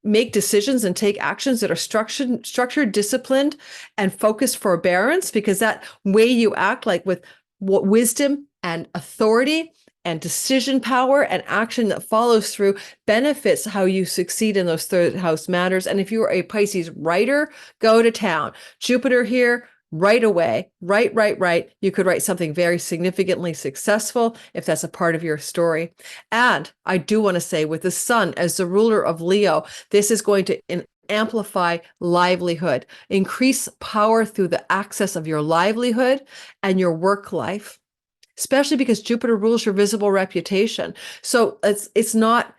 make decisions and take actions that are structured, disciplined, and focused forbearance, because that way you act, like with wisdom and authority and decision power and action that follows through, benefits how you succeed in those third house matters. And if you are a Pisces writer, go to town. Jupiter here, right away, right. You could write something very significantly successful if that's a part of your story. And I do want to say, with the sun as the ruler of Leo, this is going to amplify livelihood, increase power through the access of your livelihood and your work life, especially because Jupiter rules your visible reputation. So it's not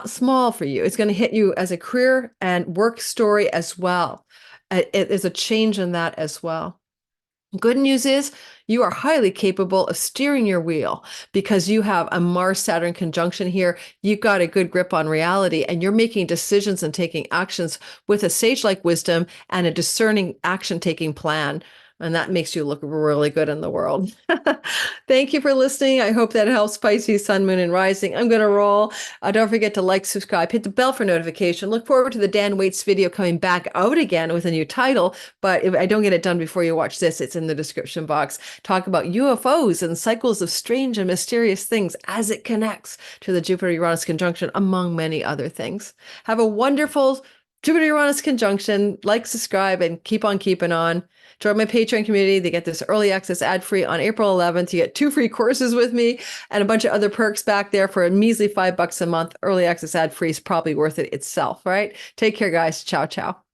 small for you. It's going to hit you as a career and work story as well. There's a change in that as well. Good news is you are highly capable of steering your wheel because you have a Mars-Saturn conjunction here. You've got a good grip on reality, and you're making decisions and taking actions with a sage-like wisdom and a discerning action-taking plan. And that makes you look really good in the world. Thank you for listening. I hope that helps, Pisces, sun, moon, and rising. I'm going to roll. Don't forget to like, subscribe, hit the bell for notification. Look forward to the Dan Waits video coming back out again with a new title. But if I don't get it done before you watch this, it's in the description box. Talk about UFOs and cycles of strange and mysterious things as it connects to the Jupiter-Uranus conjunction, among many other things. Have a wonderful Jupiter-Uranus conjunction. Like, subscribe, and keep on keeping on. Join my Patreon community. They get this early access ad-free on April 11th. You get 2 free courses with me and a bunch of other perks back there for a measly $5 a month. Early access ad-free is probably worth it itself, right? Take care, guys. Ciao, ciao.